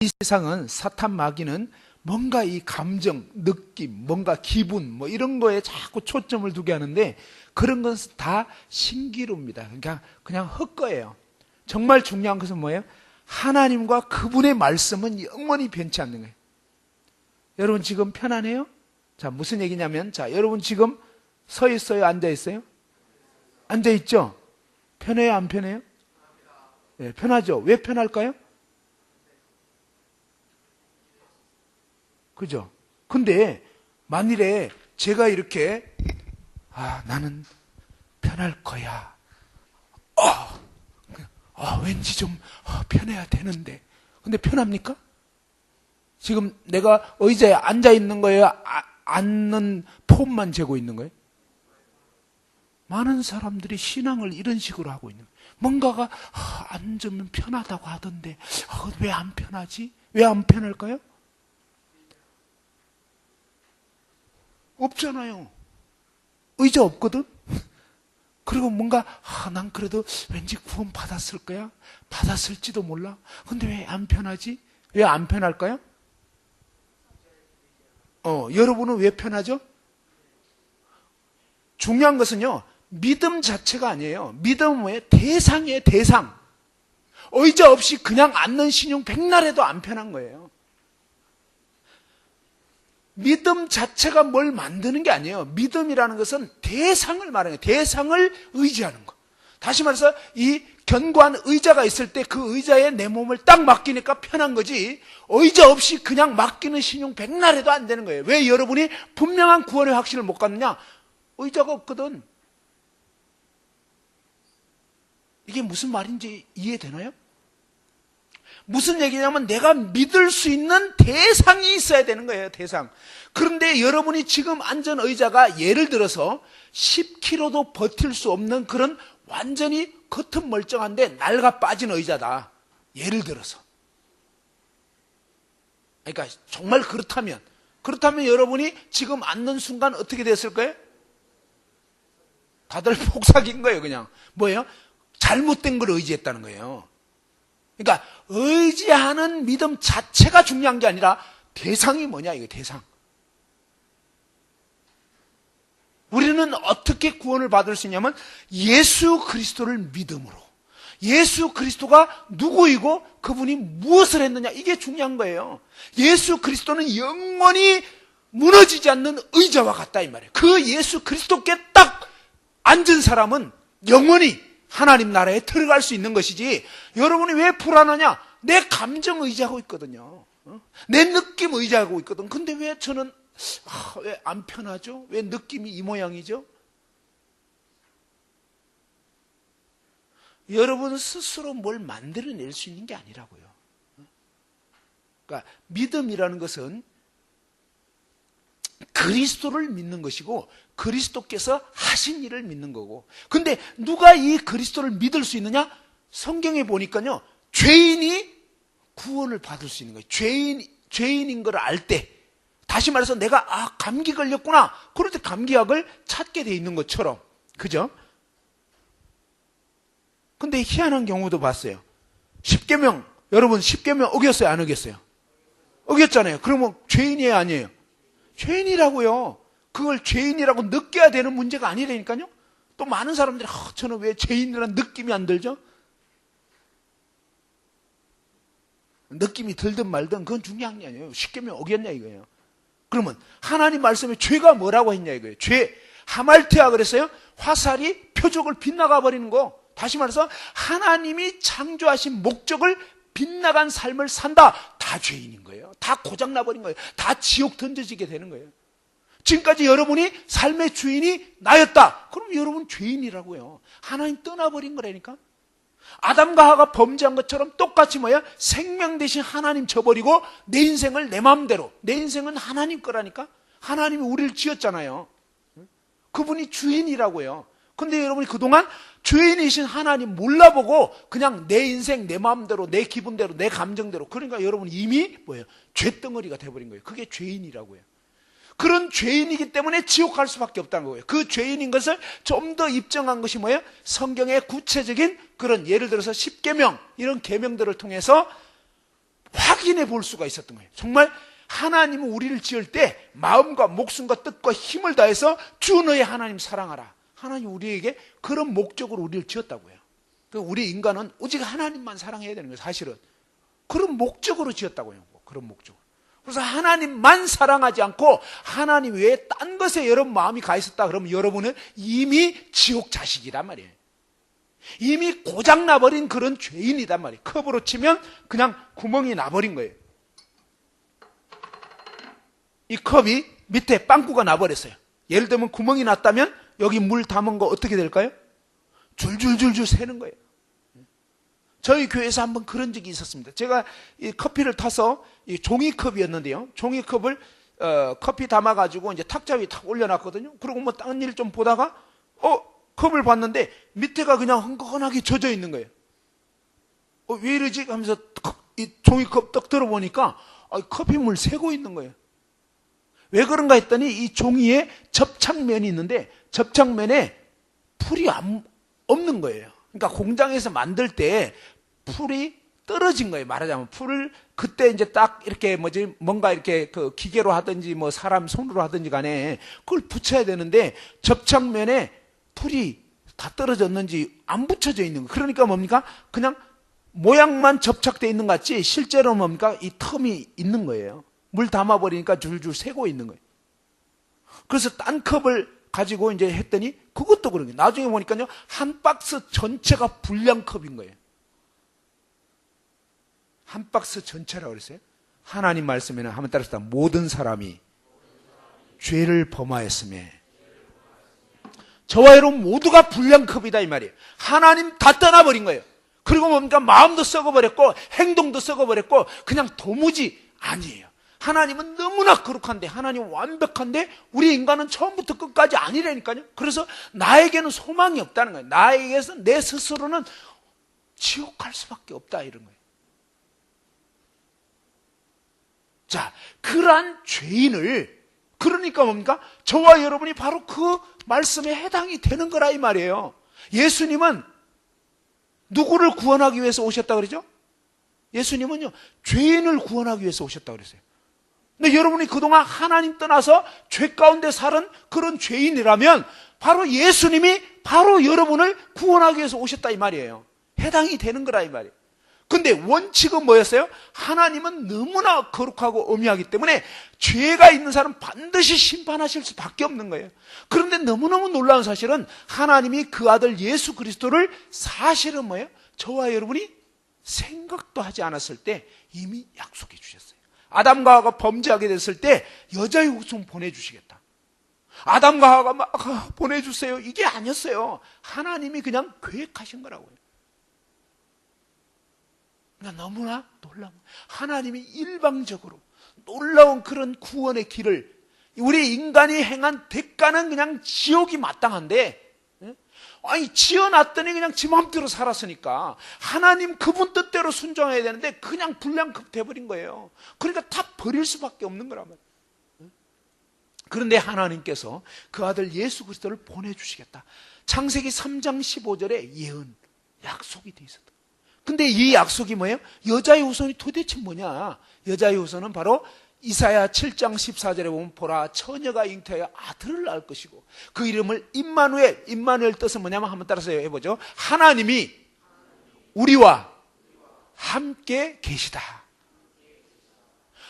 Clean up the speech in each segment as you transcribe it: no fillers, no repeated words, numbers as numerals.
이 세상은 사탄 마귀는 뭔가 이 감정, 느낌, 뭔가 기분 뭐 이런 거에 자꾸 초점을 두게 하는데 그런 것은 다 신기루입니다. 그러니까 그냥 헛거예요. 정말 중요한 것은 뭐예요? 하나님과 그분의 말씀은 영원히 변치 않는 거예요. 여러분 지금 편안해요? 자, 무슨 얘기냐면, 자, 여러분 지금 서 있어요? 앉아 있어요? 앉아 있죠? 편해요? 안 편해요? 네, 편하죠? 왜 편할까요? 그죠? 근데 만일에 제가 이렇게 나는 편할 거야. 왠지 좀 편해야 되는데. 근데 편합니까? 지금 내가 의자에 앉아 있는 거예요? 앉는 폼만 재고 있는 거예요? 많은 사람들이 신앙을 이런 식으로 하고 있는 거예요. 뭔가가 앉으면 편하다고 하던데 왜 안 편하지? 왜 안 편할까요? 없잖아요. 의자 없거든? 그리고 뭔가 난 그래도 왠지 구원 받았을 거야? 받았을지도 몰라. 근데 왜 안 편하지? 왜 안 편할까요? 여러분은 왜 편하죠? 중요한 것은요, 믿음 자체가 아니에요. 믿음은 뭐예요? 대상이에요, 대상. 의자 없이 그냥 앉는 신용 백날해도 안 편한 거예요. 믿음 자체가 뭘 만드는 게 아니에요. 믿음이라는 것은 대상을 말하는 거예요. 대상을 의지하는 거. 다시 말해서 이 견고한 의자가 있을 때 그 의자에 내 몸을 딱 맡기니까 편한 거지, 의자 없이 그냥 맡기는 신용 백날해도 안 되는 거예요. 왜 여러분이 분명한 구원의 확신을 못 갖느냐? 의자가 없거든. 이게 무슨 말인지 이해되나요? 무슨 얘기냐면 내가 믿을 수 있는 대상이 있어야 되는 거예요, 대상. 그런데 여러분이 지금 앉은 의자가 예를 들어서 10kg도 버틸 수 없는 그런 완전히 겉은 멀쩡한데 낡아 빠진 의자다. 예를 들어서. 그러니까 정말 그렇다면 여러분이 지금 앉는 순간 어떻게 됐을 거예요? 다들 폭삭인 거예요, 그냥. 뭐예요? 잘못된 걸 의지했다는 거예요. 그러니까 의지하는 믿음 자체가 중요한 게 아니라 대상이 뭐냐, 이게 대상. 우리는 어떻게 구원을 받을 수 있냐면 예수 그리스도를 믿음으로. 예수 그리스도가 누구이고 그분이 무엇을 했느냐, 이게 중요한 거예요. 예수 그리스도는 영원히 무너지지 않는 의자와 같다, 이 말이에요. 그 예수 그리스도께 딱 앉은 사람은 영원히 하나님 나라에 들어갈 수 있는 것이지, 여러분이 왜 불안하냐? 내 감정 의지하고 있거든요. 내 느낌 의지하고 있거든. 근데 왜 저는 왜 안 편하죠? 왜 느낌이 이 모양이죠? 여러분 스스로 뭘 만들어낼 수 있는 게 아니라고요. 그러니까 믿음이라는 것은 그리스도를 믿는 것이고 그리스도께서 하신 일을 믿는 거고. 근데 누가 이 그리스도를 믿을 수 있느냐? 성경에 보니까요, 죄인이 구원을 받을 수 있는 거예요. 죄인인 걸 알 때, 다시 말해서 내가 감기 걸렸구나, 그럴 때 감기약을 찾게 돼 있는 것처럼. 그죠? 근데 희한한 경우도 봤어요. 10계명, 여러분 10계명 어겼어요, 안 어겼어요? 어겼잖아요. 그러면 죄인이에요, 아니에요? 죄인이라고요. 그걸 죄인이라고 느껴야 되는 문제가 아니라니까요. 또 많은 사람들이 저는 왜 죄인이라는 느낌이 안 들죠? 느낌이 들든 말든 그건 중요한 게 아니에요. 10계명 어겼냐 이거예요. 그러면 하나님 말씀에 죄가 뭐라고 했냐 이거예요. 죄, 하말트야 그랬어요. 화살이 표적을 빗나가 버리는 거. 다시 말해서 하나님이 창조하신 목적을 빗나간 삶을 산다. 다 죄인인 거예요. 다 고장나버린 거예요. 다 지옥 던져지게 되는 거예요. 지금까지 여러분이 삶의 주인이 나였다. 그럼 여러분 죄인이라고요. 하나님 떠나버린 거라니까. 아담과 하와가 범죄한 것처럼 똑같이 뭐야? 생명 대신 하나님 저버리고 내 인생을 내 마음대로. 내 인생은 하나님 거라니까. 하나님이 우리를 지었잖아요. 그분이 주인이라고요. 근데 여러분이 그동안 죄인이신 하나님 몰라보고 그냥 내 인생 내 마음대로, 내 기분대로, 내 감정대로. 그러니까 여러분 이미 뭐예요? 죄덩어리가 돼버린 거예요. 그게 죄인이라고요. 그런 죄인이기 때문에 지옥 갈 수밖에 없다는 거예요. 그 죄인인 것을 좀 더 입증한 것이 뭐예요? 성경의 구체적인 그런, 예를 들어서 10계명 이런 계명들을 통해서 확인해 볼 수가 있었던 거예요. 정말 하나님은 우리를 지을 때 마음과 목숨과 뜻과 힘을 다해서 주 너의 하나님 사랑하라. 하나님 우리에게 그런 목적으로 우리를 지었다고요. 우리 인간은 오직 하나님만 사랑해야 되는 거예요. 사실은 그런 목적으로 지었다고요. 그런 목적으로. 그래서 하나님만 사랑하지 않고 하나님 외에 딴 것에 여러분 마음이 가 있었다 그러면 여러분은 이미 지옥 자식이란 말이에요. 이미 고장 나버린 그런 죄인이단 말이에요. 컵으로 치면 그냥 구멍이 나버린 거예요. 이 컵이 밑에 빵꾸가 나버렸어요. 예를 들면 구멍이 났다면 여기 물 담은 거 어떻게 될까요? 줄줄줄줄 새는 거예요. 저희 교회에서 한번 그런 적이 있었습니다. 제가 이 커피를 타서 이 종이컵이었는데요. 종이컵을 커피 담아가지고 이제 탁자 위에 탁 올려놨거든요. 그리고 뭐 딴 일 좀 보다가 컵을 봤는데 밑에가 그냥 흥건하게 젖어 있는 거예요. 왜 이러지? 하면서 이 종이컵 떡 들어보니까 커피물 새고 있는 거예요. 왜 그런가 했더니 이 종이에 접착면이 있는데 접착면에 풀이 없는 거예요. 그러니까 공장에서 만들 때 풀이 떨어진 거예요. 말하자면 풀을 그때 이제 딱 이렇게 뭔가 이렇게 그 기계로 하든지 뭐 사람 손으로 하든지 간에 그걸 붙여야 되는데 접착면에 풀이 다 떨어졌는지 안 붙여져 있는 거예요. 그러니까 뭡니까? 그냥 모양만 접착되어 있는 것 같지 실제로 뭡니까? 이 텀이 있는 거예요. 물 담아버리니까 줄줄 새고 있는 거예요. 그래서 딴 컵을 가지고 이제 했더니 그것도 그런 거예요. 나중에 보니까요, 한 박스 전체가 불량컵인 거예요. 한 박스 전체라고 그랬어요. 하나님 말씀에는 한번 따라서 모든 사람이 죄를 범하였으며 저와 여러분 모두가 불량컵이다 이 말이에요. 하나님 다 떠나버린 거예요. 그리고 뭡니까? 마음도 썩어버렸고 행동도 썩어버렸고 그냥 도무지 아니에요. 하나님은 너무나 거룩한데 하나님은 완벽한데 우리 인간은 처음부터 끝까지 아니라니까요. 그래서 나에게는 소망이 없다는 거예요. 나에게서 내 스스로는 지옥 갈 수밖에 없다 이런 거예요. 자, 그러한 죄인을 그러니까 뭡니까? 저와 여러분이 바로 그 말씀에 해당이 되는 거라 이 말이에요. 예수님은 누구를 구원하기 위해서 오셨다 그러죠? 예수님은요, 죄인을 구원하기 위해서 오셨다 그랬어요. 근데 여러분이 그동안 하나님 떠나서 죄 가운데 살은 그런 죄인이라면 바로 예수님이 바로 여러분을 구원하기 위해서 오셨다 이 말이에요. 해당이 되는 거라 이 말이에요. 근데 원칙은 뭐였어요? 하나님은 너무나 거룩하고 엄하기 때문에 죄가 있는 사람은 반드시 심판하실 수밖에 없는 거예요. 그런데 너무너무 놀라운 사실은 하나님이 그 아들 예수 그리스도를 사실은 뭐예요? 저와 여러분이 생각도 하지 않았을 때 이미 약속해 주셨어요. 아담과 하와가 범죄하게 됐을 때 여자의 후손 보내주시겠다. 아담과 하와가 막 보내주세요. 이게 아니었어요. 하나님이 그냥 계획하신 거라고요. 그러니까 너무나 놀라운 하나님이 일방적으로 놀라운 그런 구원의 길을 우리 인간이 행한 대가는 그냥 지옥이 마땅한데 아니 지어놨더니 그냥 지 마음대로 살았으니까 하나님 그분 뜻대로 순종해야 되는데 그냥 불량급 돼버린 거예요. 그러니까 다 버릴 수밖에 없는 거란 말이에요. 그런데 하나님께서 그 아들 예수 그리스도를 보내주시겠다. 창세기 3장 15절에 예언 약속이 돼 있었다. 근데 이 약속이 뭐예요? 여자의 후손이 도대체 뭐냐? 여자의 후손은 바로 이사야 7장 14절에 보면 보라 처녀가 잉태하여 아들을 낳을 것이고 그 이름을 임마누엘, 임마누엘 뜻은 뭐냐면 한번 따라서 해보죠. 하나님이 우리와 함께 계시다.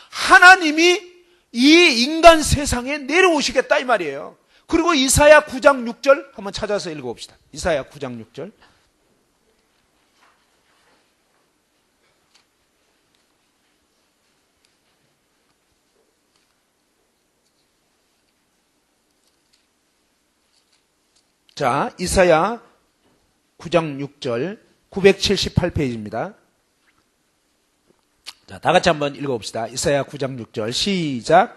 하나님이 이 인간 세상에 내려오시겠다 이 말이에요. 그리고 이사야 9장 6절 한번 찾아서 읽어봅시다. 이사야 9장 6절. 자, 이사야 9장 6절 978페이지입니다. 자, 다 같이 한번 읽어봅시다. 이사야 9장 6절 시작.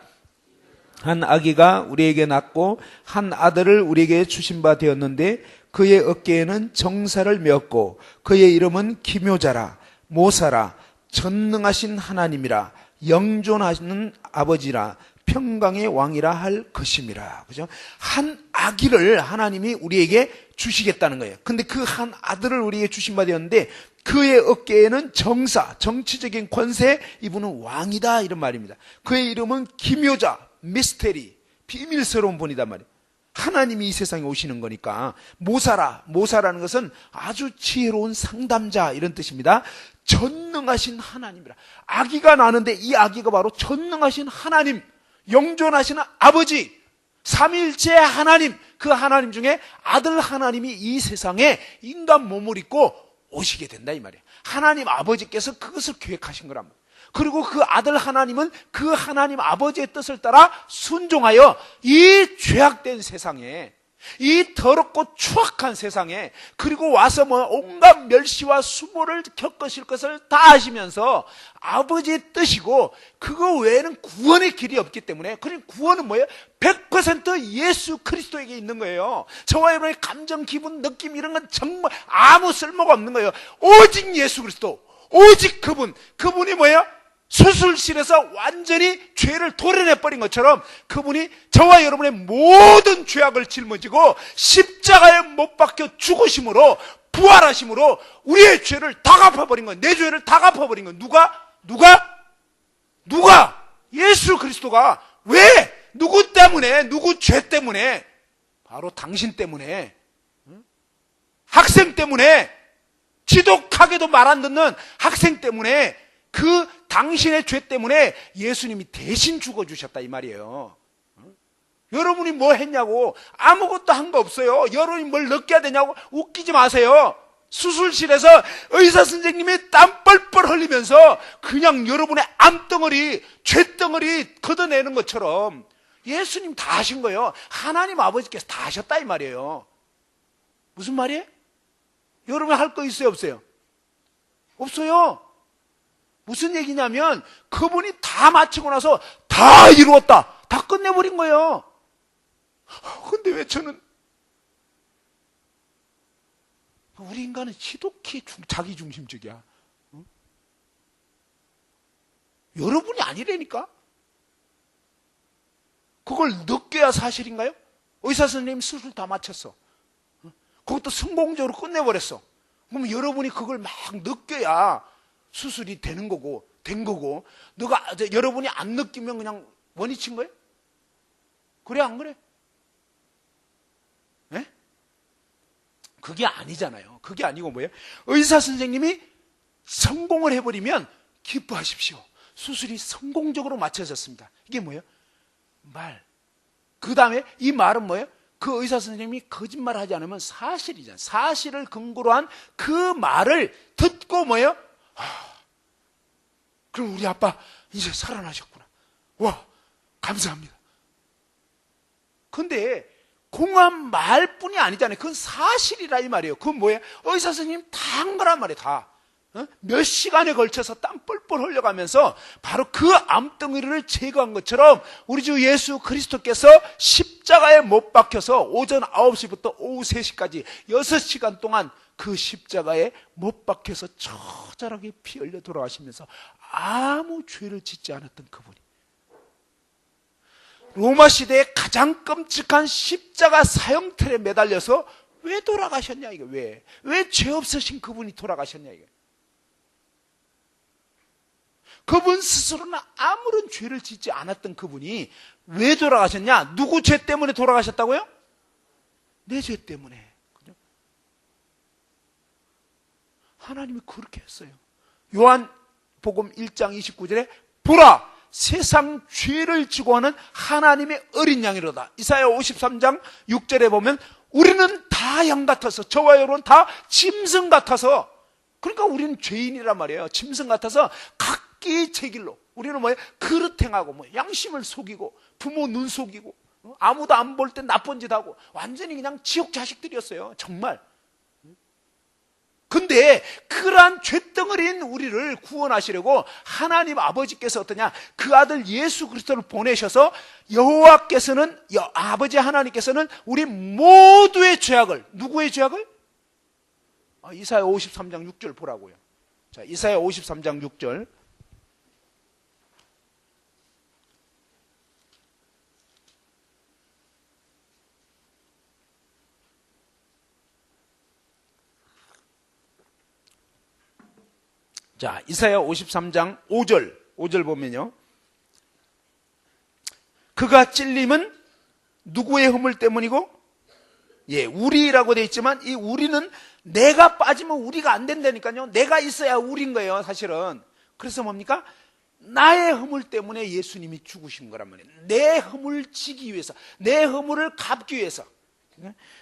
한 아기가 우리에게 낳고 한 아들을 우리에게 주신 바 되었는데 그의 어깨에는 정사를 메었고 그의 이름은 기묘자라 모사라 전능하신 하나님이라 영존하시는 아버지라 평강의 왕이라 할 것임이라. 그죠? 한 아기를 하나님이 우리에게 주시겠다는 거예요. 근데 그 한 아들을 우리에게 주신 바 되었는데 그의 어깨에는 정사, 정치적인 권세, 이분은 왕이다 이런 말입니다. 그의 이름은 기묘자, 미스테리, 비밀스러운 분이단 말이에요. 하나님이 이 세상에 오시는 거니까. 모사라는 것은 아주 지혜로운 상담자 이런 뜻입니다. 전능하신 하나님이라. 아기가 나는데 이 아기가 바로 전능하신 하나님, 영존하시는 아버지, 삼위일체 하나님, 그 하나님 중에 아들 하나님이 이 세상에 인간 몸을 입고 오시게 된다 이 말이에요. 하나님 아버지께서 그것을 계획하신 거란 말이에요. 그리고 그 아들 하나님은 그 하나님 아버지의 뜻을 따라 순종하여 이 죄악된 세상에, 이 더럽고 추악한 세상에, 그리고 와서 온갖 멸시와 수모를 겪으실 것을 다 아시면서 아버지의 뜻이고 그거 외에는 구원의 길이 없기 때문에, 그러니 구원은 뭐예요? 100% 예수 그리스도에게 있는 거예요. 저와 여러분의 감정, 기분, 느낌 이런 건 정말 아무 쓸모가 없는 거예요. 오직 예수 그리스도, 오직 그분이 뭐예요? 수술실에서 완전히 죄를 도려내버린 것처럼 그분이 저와 여러분의 모든 죄악을 짊어지고 십자가에 못 박혀 죽으심으로, 부활하심으로 우리의 죄를 다 갚아버린 거예요. 내 죄를 다 갚아버린 거예요. 누가? 예수 그리스도가. 왜? 누구 때문에? 누구 죄 때문에? 바로 당신 때문에. 학생 때문에. 지독하게도 말 안 듣는 학생 때문에, 그 당신의 죄 때문에 예수님이 대신 죽어주셨다 이 말이에요. 여러분이 뭐 했냐고. 아무것도 한 거 없어요. 여러분이 뭘 느껴야 되냐고. 웃기지 마세요. 수술실에서 의사 선생님이 땀 뻘뻘 흘리면서 그냥 여러분의 암덩어리, 죄덩어리 걷어내는 것처럼 예수님 다 하신 거예요. 하나님 아버지께서 다 하셨다 이 말이에요. 무슨 말이에요? 여러분 할 거 있어요 없어요? 없어요. 무슨 얘기냐면 그분이 다 마치고 나서 다 이루었다, 다 끝내버린 거예요. 근데 왜 저는, 우리 인간은 지독히 자기중심적이야. 응? 여러분이 아니라니까. 그걸 느껴야 사실인가요? 의사 선생님 수술 다 마쳤어. 그것도 성공적으로 끝내버렸어. 그럼 여러분이 그걸 막 느껴야 수술이 되는 거고, 된 거고, 여러분이 안 느끼면 그냥 원위친 거예요? 그래, 안 그래? 네? 그게 아니잖아요. 그게 아니고 뭐예요? 의사 선생님이 성공을 해버리면 기뻐하십시오. 수술이 성공적으로 마쳐졌습니다. 이게 뭐예요? 말. 그 다음에 이 말은 뭐예요? 그 의사 선생님이 거짓말 하지 않으면 사실이잖아요. 사실을 근거로 한 그 말을 듣고 뭐예요? 그럼 우리 아빠 이제 살아나셨구나. 와, 감사합니다. 근데 공한 말뿐이 아니잖아요. 그건 사실이라 이 말이에요. 그건 뭐예요? 의사 선생님 다 한 거란 말이에요. 다. 몇 시간에 걸쳐서 땀 뻘뻘 흘려가면서 바로 그 암덩어리를 제거한 것처럼 우리 주 예수 그리스도께서 십자가에 못 박혀서 오전 9시부터 오후 3시까지 6시간 동안 그 십자가에 못 박혀서 처절하게 피 흘려 돌아가시면서 아무 죄를 짓지 않았던 그분이 로마 시대의 가장 끔찍한 십자가 사형틀에 매달려서 왜 돌아가셨냐 이거. 왜 죄 없으신 그분이 돌아가셨냐 이거. 그분 스스로는 아무런 죄를 짓지 않았던 그분이 왜 돌아가셨냐? 누구 죄 때문에 돌아가셨다고요? 내 죄 때문에. 그죠? 하나님이 그렇게 했어요. 요한복음 1장 29절에 보라, 세상 죄를 지고 하는 하나님의 어린 양이로다. 이사야 53장 6절에 보면 우리는 다 양 같아서, 저와 여러분 다 짐승 같아서, 그러니까 우리는 죄인이란 말이에요. 짐승 같아서 각기 제 길로. 우리는 뭐예요? 그릇 행하고, 양심을 속이고, 부모 눈 속이고, 아무도 안 볼 때 나쁜 짓 하고, 완전히 그냥 지옥 자식들이었어요. 정말. 근데 그러한 죄덩어리인 우리를 구원하시려고 하나님 아버지께서 어떠냐? 그 아들 예수 그리스도를 보내셔서 여호와께서는, 아버지 하나님께서는 우리 모두의 죄악을, 누구의 죄악을? 이사야 53장 6절 보라고요. 자, 이사야 53장 6절. 자, 이사야 53장 5절 보면요. 그가 찔림은 누구의 허물 때문이고? 예, 우리라고 되어 있지만 이 우리는 내가 빠지면 우리가 안 된다니까요. 내가 있어야 우리인 거예요, 사실은. 그래서 뭡니까? 나의 허물 때문에 예수님이 죽으신 거란 말이에요. 내 허물을 지기 위해서, 내 허물을 갚기 위해서.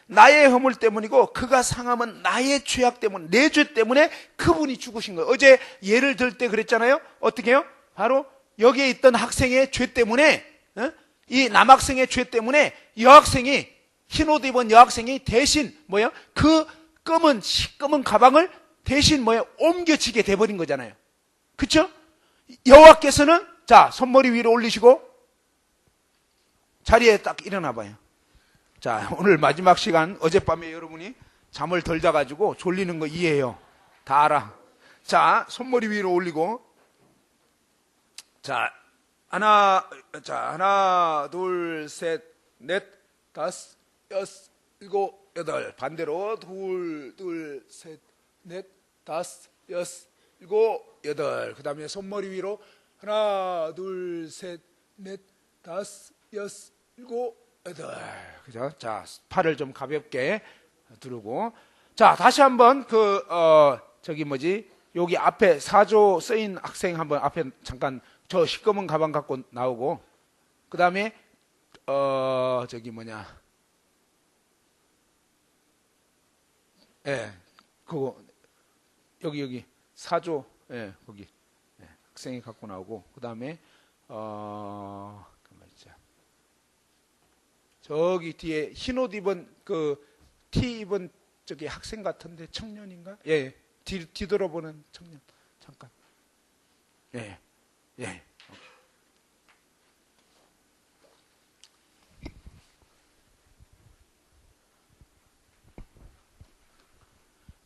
나의 허물 때문이고 그가 상함은 나의 죄악 때문에, 내 죄 때문에 그분이 죽으신 거예요. 어제 예를 들 때 그랬잖아요. 어떻게 해요? 바로 여기에 있던 학생의 죄 때문에, 이 남학생의 죄 때문에 여학생이, 흰옷 입은 여학생이 대신 그 시꺼먼 가방을 대신 옮겨지게 돼버린 거잖아요. 그쵸? 여호와께서는, 자, 손머리 위로 올리시고 자리에 딱 일어나 봐요. 자, 오늘 마지막 시간, 어젯밤에 여러분이 잠을 덜 자가지고 졸리는 거 이해해요. 다 알아. 자, 손머리 위로 올리고, 자, 하나, 둘, 셋, 넷, 다섯, 여섯, 일곱, 여덟. 반대로 둘, 셋, 넷, 다섯, 여섯, 일곱, 여덟. 그 다음에 손머리 위로 하나, 둘, 셋, 넷, 다섯, 여섯, 일곱, 여덟. 그죠? 자, 팔을 좀 가볍게 두르고. 자, 다시 한번 여기 앞에 사조 쓰인 학생 한번 앞에 잠깐 저 시꺼먼 가방 갖고 나오고, 그 다음에 그거 여기 사조, 거기 학생이 갖고 나오고, 그 다음에 저기 뒤에 흰옷 입은 티 입은 저기 학생 같은데 청년인가? 예, 뒤돌아보는 청년 잠깐. 예.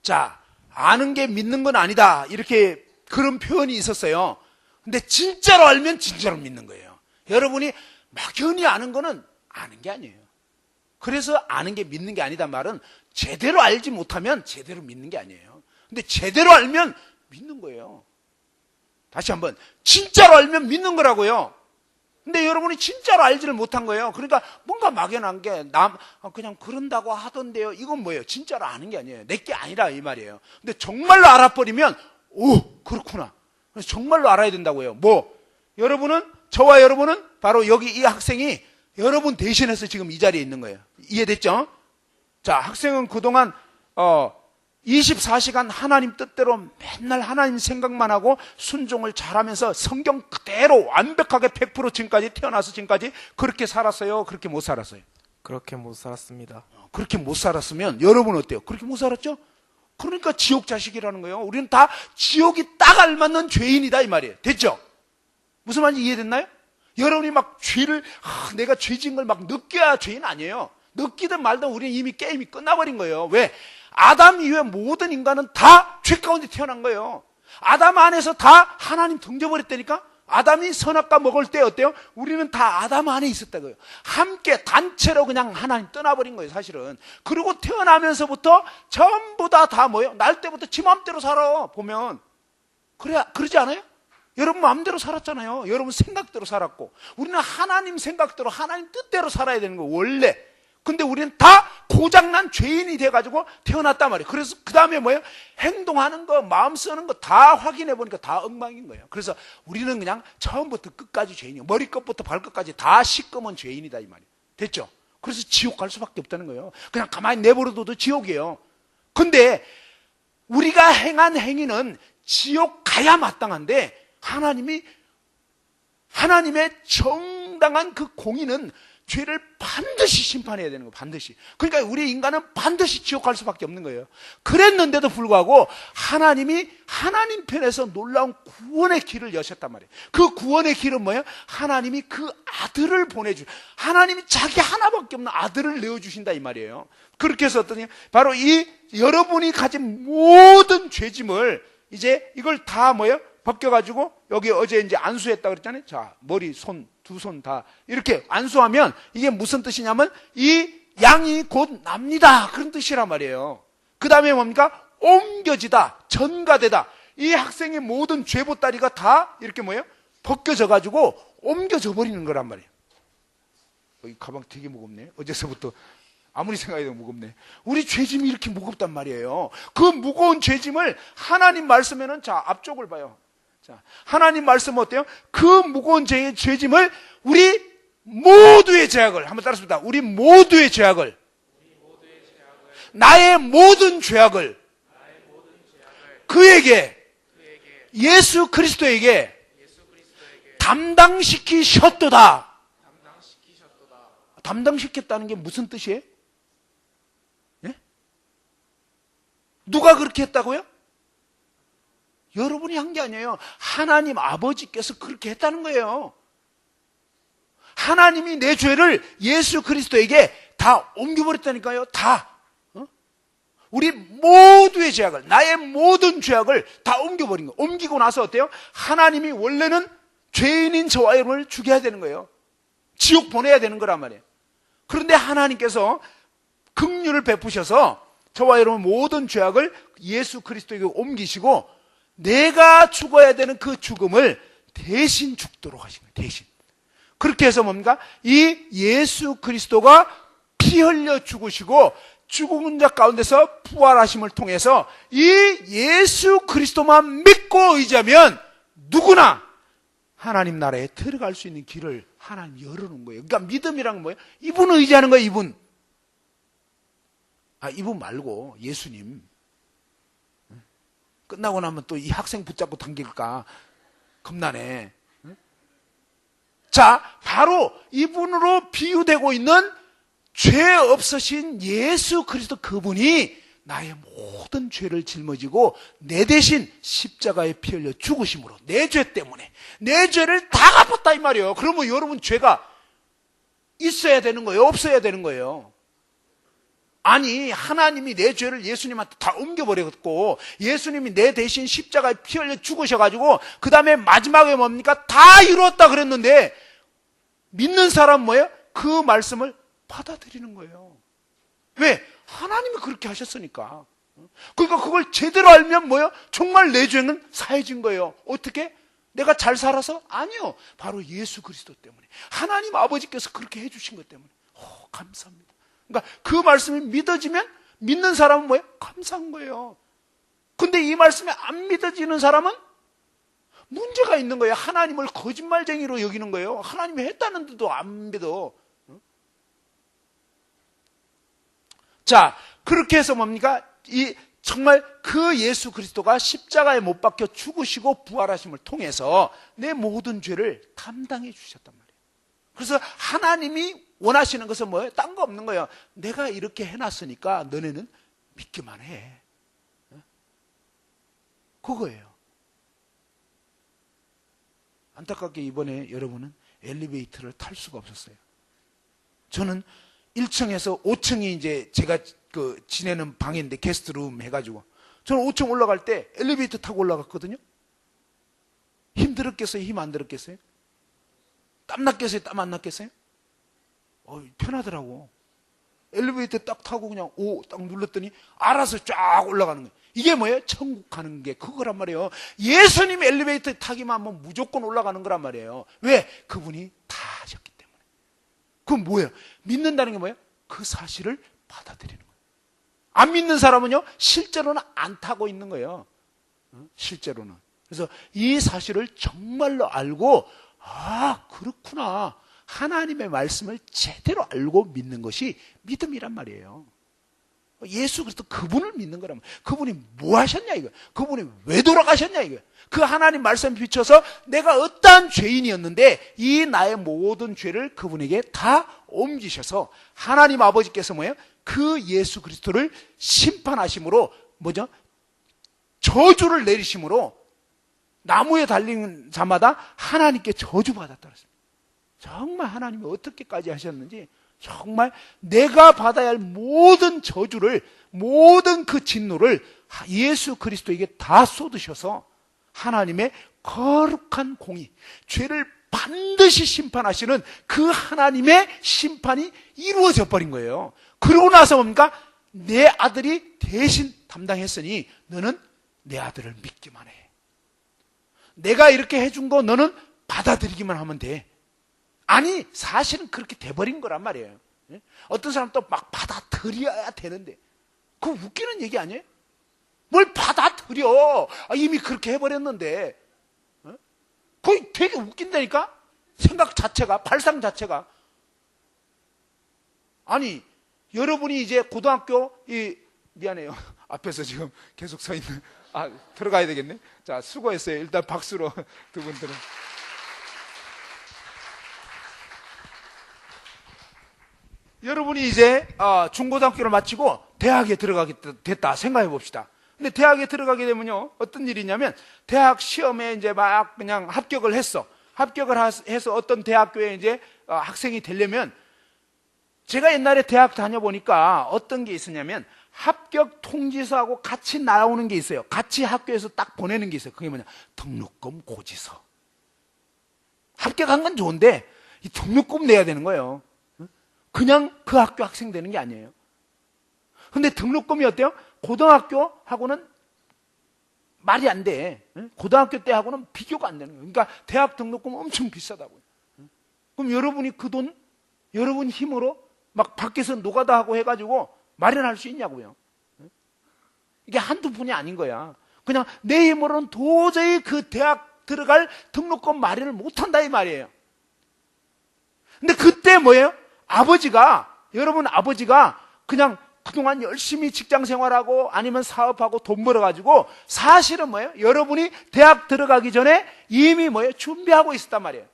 자, 아는 게 믿는 건 아니다. 이렇게 그런 표현이 있었어요. 근데 진짜로 알면 진짜로 믿는 거예요. 여러분이 막연히 아는 거는 아는 게 아니에요. 그래서 아는 게 믿는 게 아니다 말은 제대로 알지 못하면 제대로 믿는 게 아니에요. 근데 제대로 알면 믿는 거예요. 다시 한번, 진짜로 알면 믿는 거라고요. 근데 여러분이 진짜로 알지를 못한 거예요. 그러니까 뭔가 막연한 게 그냥 그런다고 하던데요. 이건 뭐예요? 진짜로 아는 게 아니에요. 내게 아니라 이 말이에요. 근데 정말로 알아버리면 그렇구나. 그래서 정말로 알아야 된다고요. 저와 여러분은 바로 여기 이 학생이 여러분 대신해서 지금 이 자리에 있는 거예요. 이해됐죠? 자, 학생은 그동안 24시간 하나님 뜻대로 맨날 하나님 생각만 하고 순종을 잘하면서 성경 그대로 완벽하게 100% 지금까지 태어나서 지금까지 그렇게 살았어요? 그렇게 못 살았어요? 그렇게 못 살았습니다. 그렇게 못 살았으면 여러분 어때요? 그렇게 못 살았죠? 그러니까 지옥 자식이라는 거예요. 우리는 다 지옥이 딱 알맞는 죄인이다 이 말이에요. 됐죠? 무슨 말인지 이해됐나요? 여러분이 막 죄를 내가 죄 지은 걸 막 느껴야 죄인 아니에요. 느끼든 말든 우리는 이미 게임이 끝나버린 거예요. 왜? 아담 이후에 모든 인간은 다 죄 가운데 태어난 거예요. 아담 안에서 다 하나님 던져버렸다니까. 아담이 선악과 먹을 때 어때요? 우리는 다 아담 안에 있었다고요. 함께 단체로 그냥 하나님 떠나버린 거예요, 사실은. 그리고 태어나면서부터 전부 다 뭐예요? 날 때부터 지 마음대로 살아 보면. 그러지 않아요? 여러분 마음대로 살았잖아요. 여러분 생각대로 살았고. 우리는 하나님 생각대로 하나님 뜻대로 살아야 되는 거예요, 원래. 근데 우리는 다 고장난 죄인이 돼가지고 태어났단 말이에요. 그래서 그 다음에 뭐예요? 행동하는 거, 마음 쓰는 거 다 확인해 보니까 다 엉망인 거예요. 그래서 우리는 그냥 처음부터 끝까지 죄인이에요. 머리끝부터 발끝까지 다 시꺼먼 죄인이다 이 말이에요. 됐죠? 그래서 지옥 갈 수밖에 없다는 거예요. 그냥 가만히 내버려둬도 지옥이에요. 근데 우리가 행한 행위는 지옥 가야 마땅한데 하나님의 정당한 그 공의는 죄를 반드시 심판해야 되는 거예요. 반드시. 그러니까 우리 인간은 반드시 지옥 갈 수밖에 없는 거예요. 그랬는데도 불구하고 하나님이 하나님 편에서 놀라운 구원의 길을 여셨단 말이에요. 그 구원의 길은 뭐예요? 하나님이 그 아들을 하나님이 자기 하나밖에 없는 아들을 내어주신다 이 말이에요. 그렇게 해서 어떠냐? 바로 이 여러분이 가진 모든 죄짐을 이제 이걸 다 뭐예요? 벗겨가지고 여기 어제 이제 안수했다 그랬잖아요. 자, 머리, 두 손 다 이렇게 안수하면 이게 무슨 뜻이냐면 이 양이 곧 납니다. 그런 뜻이란 말이에요. 그 다음에 뭡니까? 옮겨지다, 전가되다. 이 학생의 모든 죄 보따리가 다 이렇게 뭐예요? 벗겨져 가지고 옮겨져 버리는 거란 말이에요. 이 가방 되게 무겁네. 어제서부터 아무리 생각해도 무겁네. 우리 죄짐이 이렇게 무겁단 말이에요. 그 무거운 죄짐을 하나님 말씀에는, 자, 앞쪽을 봐요. 자, 하나님 말씀은 어때요? 그 무거운 죄짐을 우리 모두의 죄악을, 한번 따라합니다. 우리 모두의 죄악을, 나의 모든 죄악을 그에게, 예수 그리스도에게 담당시키셨도다. 담당시켰다는 게 무슨 뜻이에요? 예? 누가 그렇게 했다고요? 여러분이 한 게 아니에요. 하나님 아버지께서 그렇게 했다는 거예요. 하나님이 내 죄를 예수 그리스도에게 다 옮겨버렸다니까요. 다. 우리 모두의 죄악을, 나의 모든 죄악을 다 옮겨버린 거예요. 옮기고 나서 어때요? 하나님이 원래는 죄인인 저와 여러분을 죽여야 되는 거예요. 지옥 보내야 되는 거란 말이에요. 그런데 하나님께서 긍휼을 베푸셔서 저와 여러분 모든 죄악을 예수 그리스도에게 옮기시고 내가 죽어야 되는 그 죽음을 대신 죽도록 하신 거예요. 대신. 그렇게 해서 뭡니까? 이 예수 그리스도가 피 흘려 죽으시고 죽은 자 가운데서 부활하심을 통해서 이 예수 그리스도만 믿고 의지하면 누구나 하나님 나라에 들어갈 수 있는 길을 하나님 열어놓은 거예요. 그러니까 믿음이란 건 뭐예요? 이분을 의지하는 거예요, 이분. 이분 말고 예수님. 끝나고 나면 또 이 학생 붙잡고 당길까 겁나네. 자, 바로 이분으로 비유되고 있는 죄 없으신 예수 그리스도, 그분이 나의 모든 죄를 짊어지고 내 대신 십자가에 피 흘려 죽으심으로 내 죄 때문에 내 죄를 다 갚았다 이 말이에요. 그러면 여러분 죄가 있어야 되는 거예요? 없어야 되는 거예요? 아니, 하나님이 내 죄를 예수님한테 다 옮겨버렸고 예수님이 내 대신 십자가에 피 흘려 죽으셔가지고 그 다음에 마지막에 뭡니까? 다 이루었다 그랬는데 믿는 사람 뭐예요? 그 말씀을 받아들이는 거예요. 왜? 하나님이 그렇게 하셨으니까. 그러니까 그걸 제대로 알면 뭐예요? 정말 내 죄는 사해진 거예요. 어떻게? 내가 잘 살아서? 아니요. 바로 예수 그리스도 때문에. 하나님 아버지께서 그렇게 해주신 것 때문에. 감사합니다. 그러니까 그 말씀이 믿어지면 믿는 사람은 뭐예요? 감사한 거예요. 근데 이 말씀이 안 믿어지는 사람은 문제가 있는 거예요. 하나님을 거짓말쟁이로 여기는 거예요. 하나님이 했다는데도 안 믿어. 자, 그렇게 해서 뭡니까? 정말 그 예수 그리스도가 십자가에 못 박혀 죽으시고 부활하심을 통해서 내 모든 죄를 담당해 주셨단 말이에요. 그래서 하나님이 원하시는 것은 뭐예요? 딴 거 없는 거예요. 내가 이렇게 해놨으니까 너네는 믿기만 해. 그거예요. 안타깝게 이번에 여러분은 엘리베이터를 탈 수가 없었어요. 저는 1층에서 5층이 이제 제가 지내는 방인데 게스트룸 해가지고 저는 5층 올라갈 때 엘리베이터 타고 올라갔거든요. 힘들었겠어요? 힘 안 들었겠어요? 땀 났겠어요? 땀 안 났겠어요? 편하더라고. 엘리베이터 딱 타고 그냥 딱 눌렀더니 알아서 쫙 올라가는 거예요. 이게 뭐예요? 천국 가는 게 그거란 말이에요. 예수님 엘리베이터 타기만 하면 무조건 올라가는 거란 말이에요. 왜? 그분이 다 하셨기 때문에. 그건 뭐예요? 믿는다는 게 뭐예요? 그 사실을 받아들이는 거예요. 안 믿는 사람은요, 실제로는 안 타고 있는 거예요. 실제로는. 그래서 이 사실을 정말로 알고, 그렇구나. 하나님의 말씀을 제대로 알고 믿는 것이 믿음이란 말이에요. 예수 그리스도 그분을 믿는 거라면, 그분이 뭐 하셨냐 이거, 그분이 왜 돌아가셨냐 이거, 그 하나님 말씀에 비춰서 내가 어떠한 죄인이었는데 이 나의 모든 죄를 그분에게 다 옮기셔서 하나님 아버지께서 뭐예요? 그 예수 그리스도를 심판하심으로 뭐죠? 저주를 내리심으로 나무에 달린 자마다 하나님께 저주받았다 그랬습니다. 정말 하나님이 어떻게까지 하셨는지, 정말 내가 받아야 할 모든 저주를, 모든 그 진노를 예수 그리스도에게 다 쏟으셔서 하나님의 거룩한 공의, 죄를 반드시 심판하시는 그 하나님의 심판이 이루어져 버린 거예요. 그러고 나서 뭡니까? 내 아들이 대신 담당했으니 너는 내 아들을 믿기만 해. 내가 이렇게 해준 거 너는 받아들이기만 하면 돼. 아니, 사실은 그렇게 돼버린 거란 말이에요. 어떤 사람 또 막 받아들여야 되는데, 그거 웃기는 얘기 아니에요? 뭘 받아들여? 이미 그렇게 해버렸는데. 그거 되게 웃긴다니까? 생각 자체가, 발상 자체가. 아니, 여러분이 이제 고등학교, 미안해요. 앞에서 지금 계속 서 있는, 들어가야 되겠네. 자, 수고했어요. 일단 박수로 두 분들은. 여러분이 이제 중고등학교를 마치고 대학에 들어가게 됐다 생각해 봅시다. 근데 대학에 들어가게 되면요, 어떤 일이 있냐면 대학 시험에 이제 막 그냥 합격을 했어. 합격을 해서 어떤 대학교에 이제 학생이 되려면, 제가 옛날에 대학 다녀보니까 어떤 게 있었냐면 합격 통지서하고 같이 나오는 게 있어요. 같이 학교에서 딱 보내는 게 있어요. 그게 뭐냐, 등록금 고지서. 합격한 건 좋은데 이 등록금 내야 되는 거예요. 그냥 그 학교 학생 되는 게 아니에요. 근데 등록금이 어때요? 고등학교하고는 말이 안 돼. 고등학교 때하고는 비교가 안 되는 거예요. 그러니까 대학 등록금 엄청 비싸다고요. 그럼 여러분이 그 돈 여러분 힘으로 막 밖에서 노가다 하고 해가지고 마련할 수 있냐고요. 이게 한두 푼이 아닌 거야. 그냥 내 힘으로는 도저히 그 대학 들어갈 등록금 마련을 못한다 이 말이에요. 근데 그때 뭐예요? 여러분 아버지가 그냥 그동안 열심히 직장 생활하고 아니면 사업하고 돈 벌어가지고 사실은 뭐예요? 여러분이 대학 들어가기 전에 이미 뭐예요? 준비하고 있었단 말이에요.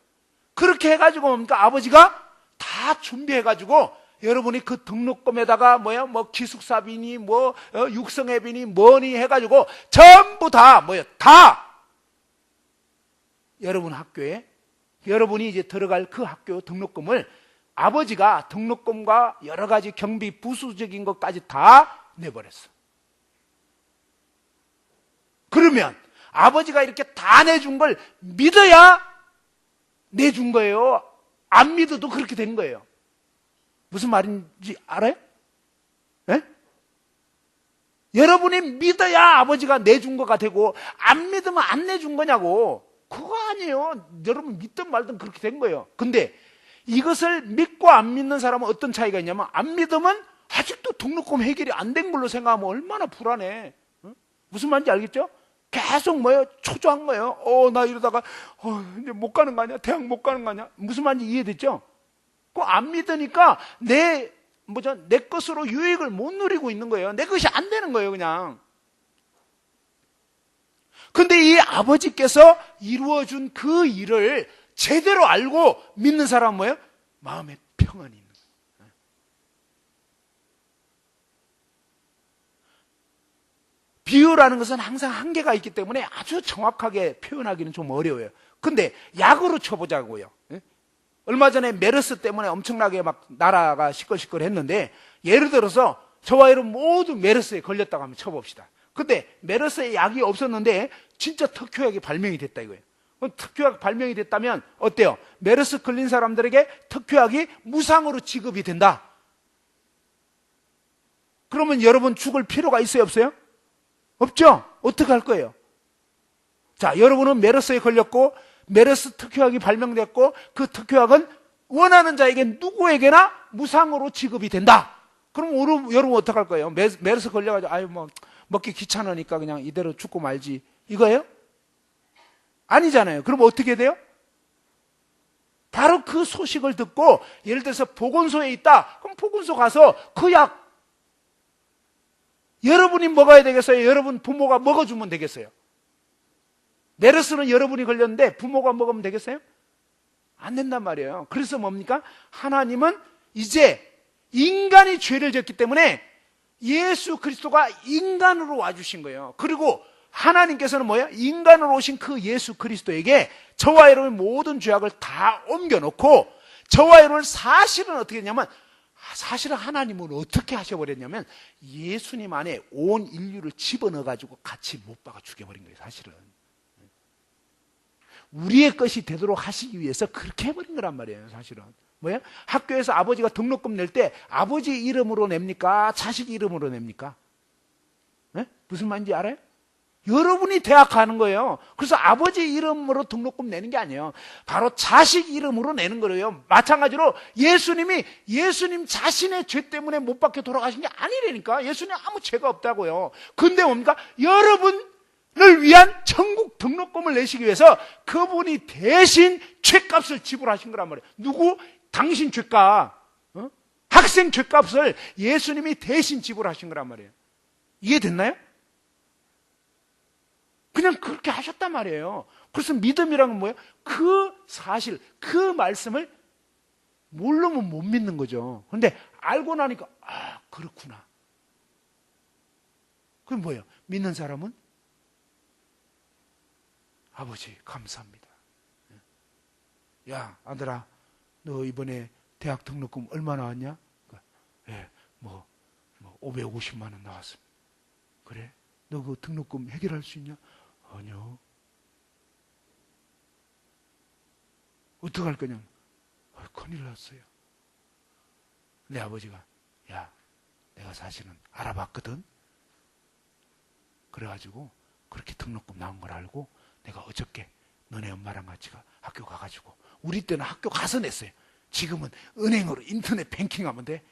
그렇게 해가지고 뭡니까? 아버지가 다 준비해가지고 여러분이 그 등록금에다가 뭐예요? 뭐 기숙사비니 뭐 육성회비니 뭐니 해가지고 전부 다 뭐예요? 다 여러분 학교에 여러분이 이제 들어갈 그 학교 등록금을 아버지가 등록금과 여러 가지 경비 부수적인 것까지 다 내버렸어. 그러면 아버지가 이렇게 다 내준 걸 믿어야 내준 거예요. 안 믿어도 그렇게 된 거예요. 무슨 말인지 알아요? 네? 여러분이 믿어야 아버지가 내준 거가 되고 안 믿으면 안 내준 거냐고. 그거 아니에요. 여러분 믿든 말든 그렇게 된 거예요. 근데 이것을 믿고 안 믿는 사람은 어떤 차이가 있냐면, 안 믿으면 아직도 등록금 해결이 안 된 걸로 생각하면 얼마나 불안해. 무슨 말인지 알겠죠? 계속 뭐예요? 초조한 거예요. 나 이러다가 이제 못 가는 거 아니야? 대학 못 가는 거 아니야? 무슨 말인지 이해됐죠? 그 안 믿으니까 내 것으로 유익을 못 누리고 있는 거예요. 내 것이 안 되는 거예요, 그냥. 근데 이 아버지께서 이루어준 그 일을 제대로 알고 믿는 사람은 뭐예요? 마음에 평안이 있는 거예요. 비유라는 것은 항상 한계가 있기 때문에 아주 정확하게 표현하기는 좀 어려워요. 근데 약으로 쳐보자고요. 얼마 전에 메르스 때문에 엄청나게 막 나라가 시끌시끌했는데, 예를 들어서 저와 여러분 모두 메르스에 걸렸다고 한번 쳐봅시다. 근데 메르스에 약이 없었는데 진짜 특효약이 발명이 됐다 이거예요. 특효약 발명이 됐다면 어때요? 메르스 걸린 사람들에게 특효약이 무상으로 지급이 된다. 그러면 여러분 죽을 필요가 있어요, 없어요? 없죠? 어떻게 할 거예요? 자, 여러분은 메르스에 걸렸고 메르스 특효약이 발명됐고 그 특효약은 원하는 자에게 누구에게나 무상으로 지급이 된다. 그럼 여러분 어떻게 할 거예요? 메르스 걸려가지고 먹기 귀찮으니까 그냥 이대로 죽고 말지, 이거예요? 아니잖아요. 그럼 어떻게 돼요? 바로 그 소식을 듣고, 예를 들어서 보건소에 있다. 그럼 보건소 가서 그 약 여러분이 먹어야 되겠어요? 여러분 부모가 먹어주면 되겠어요? 메르스는 여러분이 걸렸는데 부모가 먹으면 되겠어요? 안 된단 말이에요. 그래서 뭡니까? 하나님은 이제 인간이 죄를 졌기 때문에 예수 그리스도가 인간으로 와주신 거예요. 그리고 하나님께서는 뭐예요? 인간으로 오신 그 예수 그리스도에게 저와 여러분의 모든 죄악을 다 옮겨놓고, 저와 여러분을 사실은 어떻게 했냐면, 사실은 하나님은 어떻게 하셔버렸냐면 예수님 안에 온 인류를 집어넣어가지고 같이 못 박아 죽여버린 거예요. 사실은 우리의 것이 되도록 하시기 위해서 그렇게 해버린 거란 말이에요. 사실은 뭐예요? 학교에서 아버지가 등록금 낼 때 아버지 이름으로 냅니까? 자식 이름으로 냅니까? 네? 무슨 말인지 알아요? 여러분이 대학 가는 거예요. 그래서 아버지 이름으로 등록금 내는 게 아니에요. 바로 자식 이름으로 내는 거예요. 마찬가지로 예수님이 예수님 자신의 죄 때문에 못 박혀 돌아가신 게 아니라니까. 예수님 아무 죄가 없다고요. 근데 뭡니까? 여러분을 위한 천국 등록금을 내시기 위해서 그분이 대신 죄값을 지불하신 거란 말이에요. 누구? 당신 죄값. 학생 죄값을 예수님이 대신 지불하신 거란 말이에요. 이해됐나요? 그냥 그렇게 하셨단 말이에요. 그래서 믿음이란 건 뭐예요? 그 사실, 그 말씀을 모르면 못 믿는 거죠. 그런데 알고 나니까 아, 그렇구나. 그게 뭐예요? 믿는 사람은 아버지 감사합니다. 야 아들아, 너 이번에 대학 등록금 얼마 나왔냐? 예, 뭐 550만 원 나왔습니다. 그래? 너 그 등록금 해결할 수 있냐? 아니요. 어떡할 거냐? 큰일 났어요. 내 아버지가 야, 내가 사실은 알아봤거든. 그래가지고 그렇게 등록금 나온 걸 알고 내가 어저께 너네 엄마랑 같이 학교 가가지고, 우리 때는 학교 가서 냈어요. 지금은 은행으로 인터넷 뱅킹하면 돼.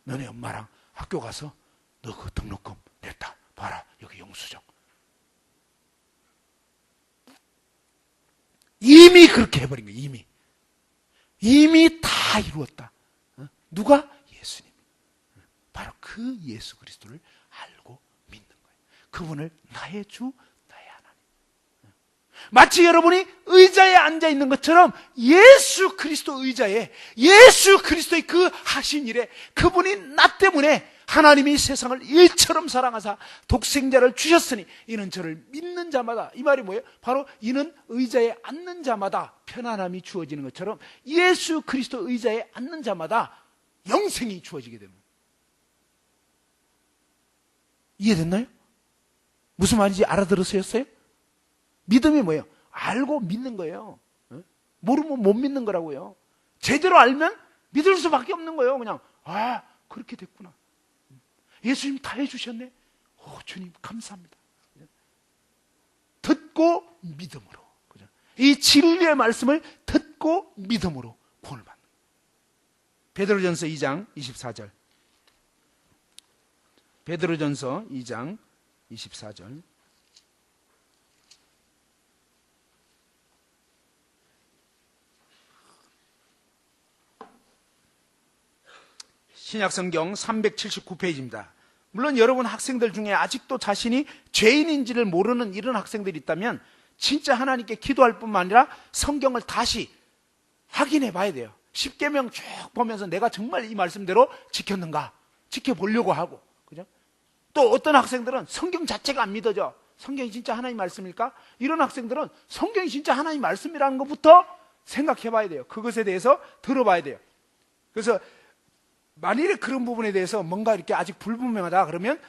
너네 엄마랑 학교 가서 너 그 등록금 냈다. 봐라, 여기 영수증. 이미 그렇게 해버린 거예요. 이미 다 이루었다. 누가? 예수님. 바로 그 예수 그리스도를 알고 믿는 거예요. 그분을 나의 주, 나의 하나님. 마치 여러분이 의자에 앉아 있는 것처럼 예수 그리스도 의자에, 예수 그리스도의 그 하신 일에, 그분이 나 때문에 하나님이 세상을 일처럼 사랑하사 독생자를 주셨으니 이는 저를 믿는 자마다, 이 말이 뭐예요? 바로 이는 의자에 앉는 자마다 편안함이 주어지는 것처럼 예수 그리스도 의자에 앉는 자마다 영생이 주어지게 됩니다. 이해됐나요? 무슨 말인지 알아들으셨어요? 믿음이 뭐예요? 알고 믿는 거예요. 모르면 못 믿는 거라고요. 제대로 알면 믿을 수밖에 없는 거예요. 그냥 아, 그렇게 됐구나. 예수님 다 해주셨네. 주님 감사합니다. 듣고 믿음으로, 이 진리의 말씀을 듣고 믿음으로 구원을 받는 거예요. 베드로전서 2장 24절. 베드로전서 2장 24절. 신약성경 379페이지입니다. 물론 여러분 학생들 중에 아직도 자신이 죄인인지를 모르는 이런 학생들이 있다면 진짜 하나님께 기도할 뿐만 아니라 성경을 다시 확인해 봐야 돼요. 십계명 쭉 보면서 내가 정말 이 말씀대로 지켰는가 지켜보려고 하고, 그죠? 또 어떤 학생들은 성경 자체가 안 믿어져. 성경이 진짜 하나님 말씀일까? 이런 학생들은 성경이 진짜 하나님 말씀이라는 것부터 생각해 봐야 돼요. 그것에 대해서 들어봐야 돼요. 그래서 만일에 그런 부분에 대해서 뭔가 이렇게 아직 불분명하다 그러면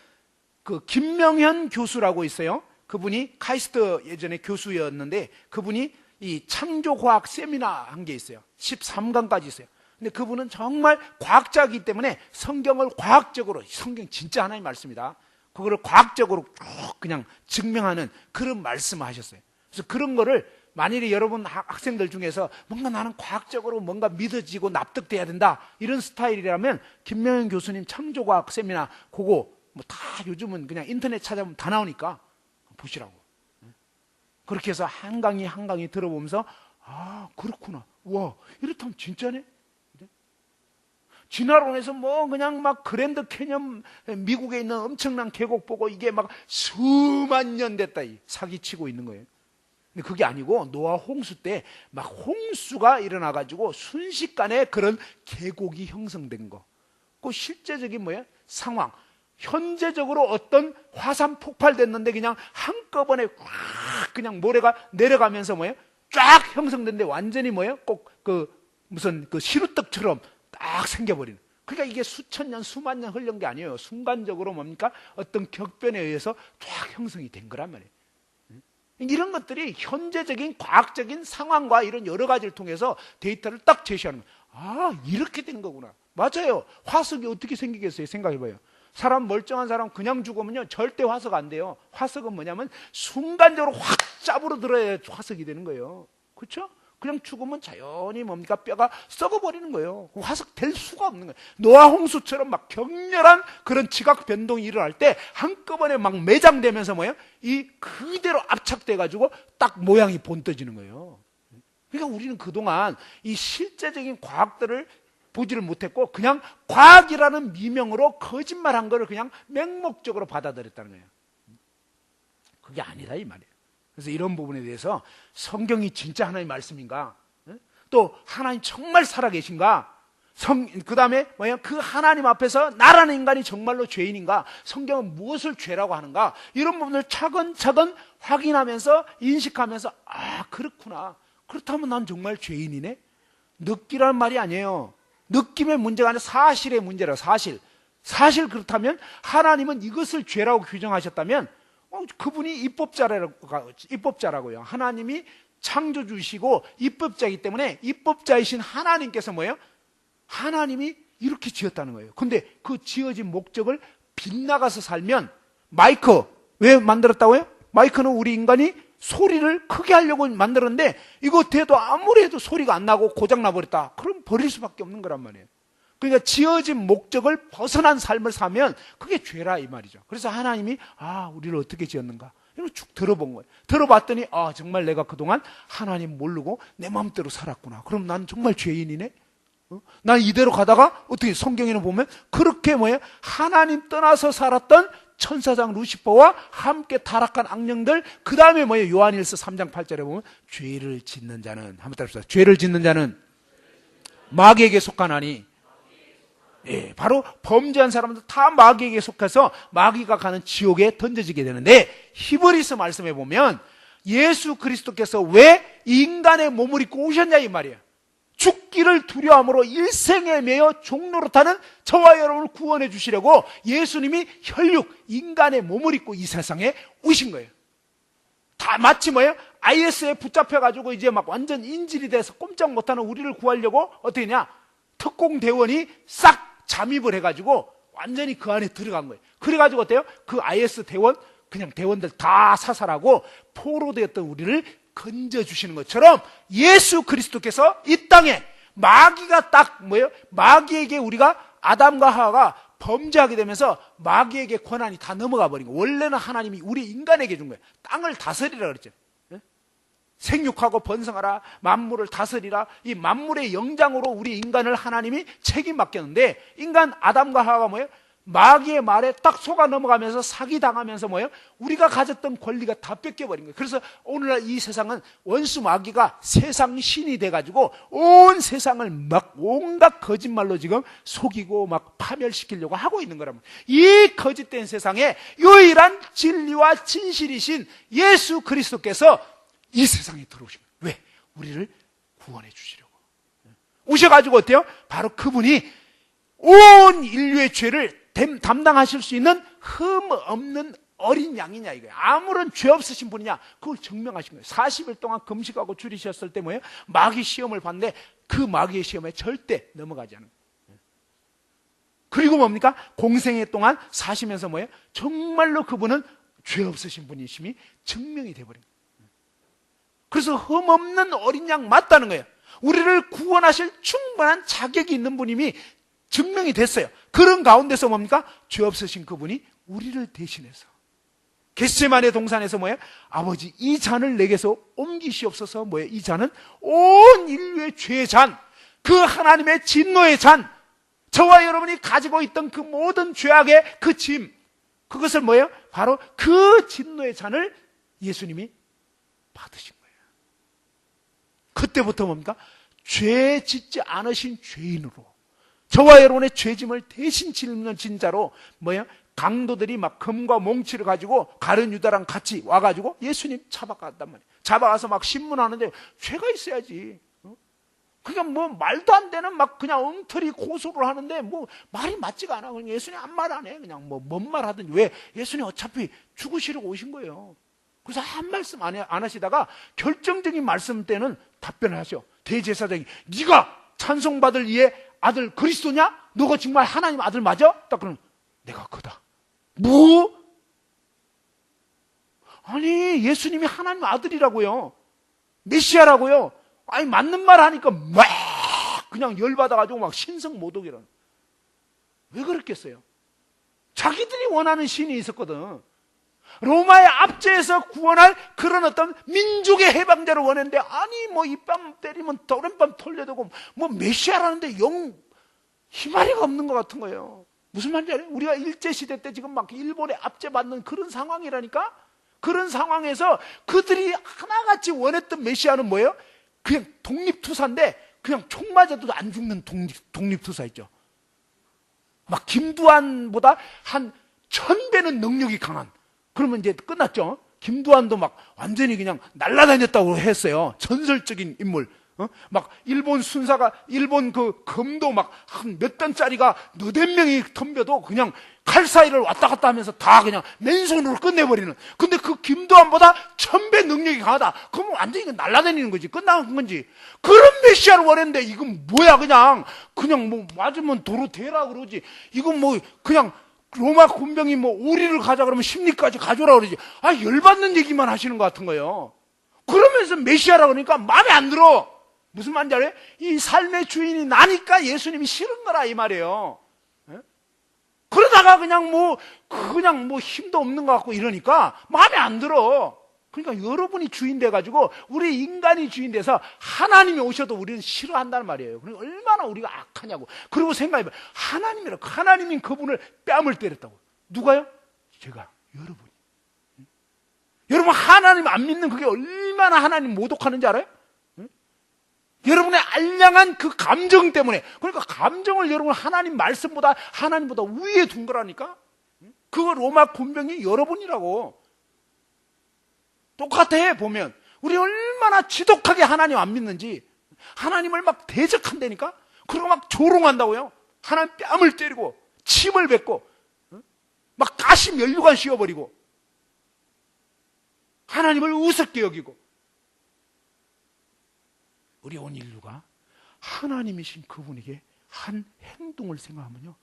그 김명현 교수라고 있어요. 그분이 카이스트 예전에 교수였는데 그분이 이 창조과학 세미나 한 게 있어요. 13강까지 있어요. 근데 그분은 정말 과학자이기 때문에 성경을 과학적으로, 성경 진짜 하나님 말씀이다, 그거를 과학적으로 쭉 그냥 증명하는 그런 말씀을 하셨어요. 그래서 그런 거를 만일에 여러분 학생들 중에서 뭔가 나는 과학적으로 뭔가 믿어지고 납득돼야 된다 이런 스타일이라면 김명현 교수님 창조과학 세미나 그거 뭐 다 요즘은 그냥 인터넷 찾아보면 다 나오니까 보시라고. 그렇게 해서 한 강의 한 강의 들어보면서 아 그렇구나, 와 이렇다면 진짜네. 진화론에서 뭐 그냥 막 그랜드 캐년 미국에 있는 엄청난 계곡 보고 이게 막 수만 년 됐다 사기치고 있는 거예요. 근데 그게 아니고 노아 홍수 때 막 홍수가 일어나가지고 순식간에 그런 계곡이 형성된 거. 그 실제적인 뭐예요? 상황. 현재적으로 어떤 화산 폭발됐는데 그냥 한꺼번에 확 그냥 모래가 내려가면서 뭐예요? 쫙 형성된데 완전히 뭐예요? 꼭 그 무슨 그 시루떡처럼 딱 생겨버리는. 그러니까 이게 수천 년, 수만 년 흘린 게 아니에요. 순간적으로 뭡니까? 어떤 격변에 의해서 쫙 형성이 된 거란 말이에요. 이런 것들이 현재적인 과학적인 상황과 이런 여러 가지를 통해서 데이터를 딱 제시하는 거예요. 아, 이렇게 된 거구나. 맞아요. 화석이 어떻게 생기겠어요? 생각해봐요. 사람 멀쩡한 사람 그냥 죽으면요 절대 화석 안 돼요. 화석은 뭐냐면 순간적으로 확 짜부러 들어야 화석이 되는 거예요. 그렇죠? 그냥 죽으면 자연히 뭡니까? 뼈가 썩어버리는 거예요. 화석 될 수가 없는 거예요. 노아 홍수처럼 막 격렬한 그런 지각 변동이 일어날 때 한꺼번에 막 매장되면서 뭐예요? 이 그대로 압착돼가지고 딱 모양이 본떠지는 거예요. 그러니까 우리는 그동안 이 실제적인 과학들을 보지를 못했고 그냥 과학이라는 미명으로 거짓말한 거를 그냥 맹목적으로 받아들였다는 거예요. 그게 아니다 이 말이에요. 그래서 이런 부분에 대해서 성경이 진짜 하나님의 말씀인가? 또 하나님 정말 살아계신가? 그 다음에 뭐야? 그 하나님 앞에서 나라는 인간이 정말로 죄인인가? 성경은 무엇을 죄라고 하는가? 이런 부분을 차근차근 확인하면서 인식하면서 아 그렇구나. 그렇다면 난 정말 죄인이네? 느끼라는 말이 아니에요. 느낌의 문제가 아니라 사실의 문제라 사실. 사실 그렇다면 하나님은 이것을 죄라고 규정하셨다면 그분이 입법자라고요. 하나님이 창조주시고 입법자이기 때문에 입법자이신 하나님께서 뭐예요? 하나님이 이렇게 지었다는 거예요. 근데 그 지어진 목적을 빗나가서 살면 마이크 왜 만들었다고요? 마이크는 우리 인간이 소리를 크게 하려고 만들었는데 이거 돼도 아무리 해도 소리가 안 나고 고장나버렸다. 그럼 버릴 수밖에 없는 거란 말이에요. 그러니까 지어진 목적을 벗어난 삶을 사면 그게 죄라 이 말이죠. 그래서 하나님이 우리를 어떻게 지었는가 이걸 쭉 들어본 거예요. 들어봤더니 정말 내가 그동안 하나님 모르고 내 마음대로 살았구나. 그럼 난 정말 죄인이네. 난 이대로 가다가 어떻게 성경에는 보면 그렇게 하나님 떠나서 살았던 천사장 루시퍼와 함께 타락한 악령들 그 다음에 요한일서 3장 8절에 보면 죄를 짓는 자는 한번 따라합시다. 죄를 짓는 자는 마귀에게 속하나니 예, 바로 범죄한 사람들 다 마귀에게 속해서 마귀가 가는 지옥에 던져지게 되는데 히브리서 말씀에 보면 예수 그리스도께서 왜 인간의 몸을 입고 오셨냐 이 말이에요. 죽기를 두려움으로 일생에 매여 종노릇하는 저와 여러분을 구원해 주시려고 예수님이 혈육 인간의 몸을 입고 이 세상에 오신 거예요. 다 마치 IS에 붙잡혀가지고 이제 막 완전 인질이 돼서 꼼짝 못하는 우리를 구하려고 어떻게 했냐? 특공대원이 싹 잠입을 해가지고 완전히 그 안에 들어간 거예요. 그래가지고 어때요? 그 IS 대원, 그냥 대원들 다 사살하고 포로되었던 우리를 건져주시는 것처럼 예수 그리스도께서 이 땅에 마귀가 마귀에게 우리가 아담과 하와가 범죄하게 되면서 마귀에게 권한이 다 넘어가 버린 거예요. 원래는 하나님이 우리 인간에게 준 거예요. 땅을 다스리라 그랬죠. 생육하고 번성하라, 만물을 다스리라. 이 만물의 영장으로 우리 인간을 하나님이 책임 맡겼는데 인간 아담과 하와가 마귀의 말에 딱 속아 넘어가면서 사기당하면서 우리가 가졌던 권리가 다 뺏겨버린 거예요. 그래서 오늘날 이 세상은 원수 마귀가 세상 신이 돼가지고 온 세상을 막 온갖 거짓말로 지금 속이고 막 파멸시키려고 하고 있는 거란 말이에요. 이 거짓된 세상에 유일한 진리와 진실이신 예수 그리스도께서 이 세상에 들어오신 거예요. 왜? 우리를 구원해 주시려고. 오셔가지고 어때요? 바로 그분이 온 인류의 죄를 담당하실 수 있는 흠 없는 어린 양이냐 이거예요. 아무런 죄 없으신 분이냐 그걸 증명하신 거예요. 40일 동안 금식하고 줄이셨을 때 마귀 시험을 봤는데 그 마귀의 시험에 절대 넘어가지 않은 거예요. 그리고 뭡니까? 공생애 동안 사시면서 정말로 그분은 죄 없으신 분이심이 증명이 돼버린 거예요. 그래서 흠 없는 어린 양 맞다는 거예요. 우리를 구원하실 충분한 자격이 있는 분임이 증명이 됐어요. 그런 가운데서 뭡니까? 죄 없으신 그분이 우리를 대신해서 겟세마네 동산에서 아버지 이 잔을 내게서 옮기시옵소서. 이 잔은 온 인류의 죄의 잔, 그 하나님의 진노의 잔, 저와 여러분이 가지고 있던 그 모든 죄악의 그 짐, 그것을 바로 그 진노의 잔을 예수님이 받으신 거예요. 그때부터 뭡니까? 죄 짓지 않으신 죄인으로 저와 여러분의 죄짐을 대신 짊는 진자로 강도들이 막 금과 몽치를 가지고 가룟 유다랑 같이 와가지고 예수님 잡아갔단 말이에요. 잡아가서 막 신문하는데 죄가 있어야지. 그러니까 말도 안 되는 막 그냥 엉터리 고소를 하는데 말이 맞지가 않아. 그냥 예수님 아무 말 안 해. 그냥 뭔 말 하든지. 왜? 예수님 어차피 죽으시려고 오신 거예요. 그래서 한 말씀 안 하시다가 결정적인 말씀 때는 답변을 하셔. 대제사장이 네가 찬송받을 이의 아들 그리스도냐? 너가 정말 하나님 아들 맞아? 딱 그러면 내가 그다. 뭐? 아니, 예수님이 하나님 아들이라고요. 메시아라고요. 아니, 맞는 말 하니까 막 그냥 열받아가지고 막 신성모독이라는. 왜 그랬겠어요? 자기들이 원하는 신이 있었거든. 로마의 압제에서 구원할 그런 어떤 민족의 해방자를 원했는데, 아니, 뭐, 이 뺨 때리면 오른뺨 털려되고, 뭐, 메시아라는데 영, 희마리가 없는 것 같은 거예요. 무슨 말인지 알아요? 우리가 일제시대 때 지금 막 일본에 압제받는 그런 상황이라니까? 그런 상황에서 그들이 하나같이 원했던 메시아는 뭐예요? 그냥 독립투사인데, 그냥 총 맞아도 안 죽는 독립투사 있죠. 막 김두한보다 한 1000배는 능력이 강한. 그러면 이제 끝났죠. 김두한도 막 완전히 그냥 날아다녔다고 했어요. 전설적인 인물. 막 일본 순사가, 일본 그 검도 막 한 몇 단짜리가 너댓 명이 덤벼도 그냥 칼 사이를 왔다 갔다 하면서 다 그냥 맨손으로 끝내버리는. 근데 그 김두한보다 1000배 능력이 강하다. 그러면 완전히 날아다니는 거지. 끝나는 건지. 그런 메시아를 원했는데 이건 뭐야 그냥 뭐 맞으면 도로 대라 그러지. 이건 뭐 그냥 로마 군병이 뭐 오리를 가자 그러면 심리까지 가져오라 그러지. 아, 열받는 얘기만 하시는 것 같은 거예요. 그러면서 메시아라 그러니까 마음에 안 들어. 무슨 말인지 알아요? 이 삶의 주인이 나니까 예수님이 싫은 거라 이 말이에요. 예? 그러다가 그냥 뭐 힘도 없는 것 같고 이러니까 마음에 안 들어. 그러니까 여러분이 주인 돼가지고 우리 인간이 주인 돼서 하나님이 오셔도 우리는 싫어한다는 말이에요. 그러니까 얼마나 우리가 악하냐고. 그리고 생각해봐요. 하나님인 그분을 뺨을 때렸다고. 누가요? 제가, 여러분이. 여러분 하나님 안 믿는 그게 얼마나 하나님 모독하는지 알아요? 여러분의 알량한 그 감정 때문에. 그러니까 감정을 여러분 하나님보다 위에 둔 거라니까. 그거 로마 군병이 여러분이라고. 똑같아 보면. 우리 얼마나 지독하게 하나님 안 믿는지. 하나님을 막 대적한다니까. 그리고 막 조롱한다고요. 하나님 뺨을 때리고 침을 뱉고 막 가시 면류관 씌워버리고 하나님을 우습게 여기고. 우리 온 인류가 하나님이신 그분에게 한 행동을 생각하면요,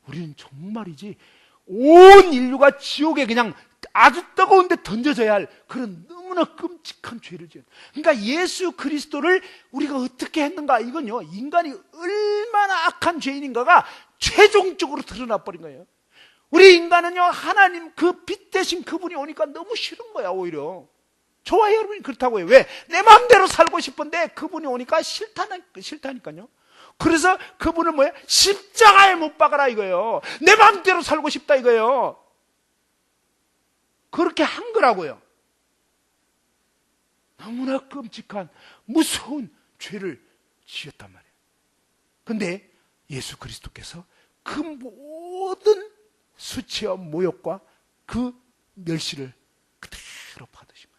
우리는 정말이지 온 인류가 지옥에 그냥 아주 뜨거운데 던져져야 할 그런 너무나 끔찍한 죄를 지은. 그러니까 예수 그리스도를 우리가 어떻게 했는가, 이건요 인간이 얼마나 악한 죄인인가가 최종적으로 드러나 버린 거예요. 우리 인간은요 하나님 그 빛 대신 그분이 오니까 너무 싫은 거야. 오히려 저와 여러분이 그렇다고 해요. 왜? 내 마음대로 살고 싶은데 그분이 오니까 싫다니까요. 그래서 그분을 뭐예요? 십자가에 못 박아라 이거예요. 내 마음대로 살고 싶다 이거예요. 그렇게 한 거라고요. 너무나 끔찍한 무서운 죄를 지었단 말이에요. 근데 예수 그리스도께서 그 모든 수치와 모욕과 그 멸시를 그대로 받으신 거예요.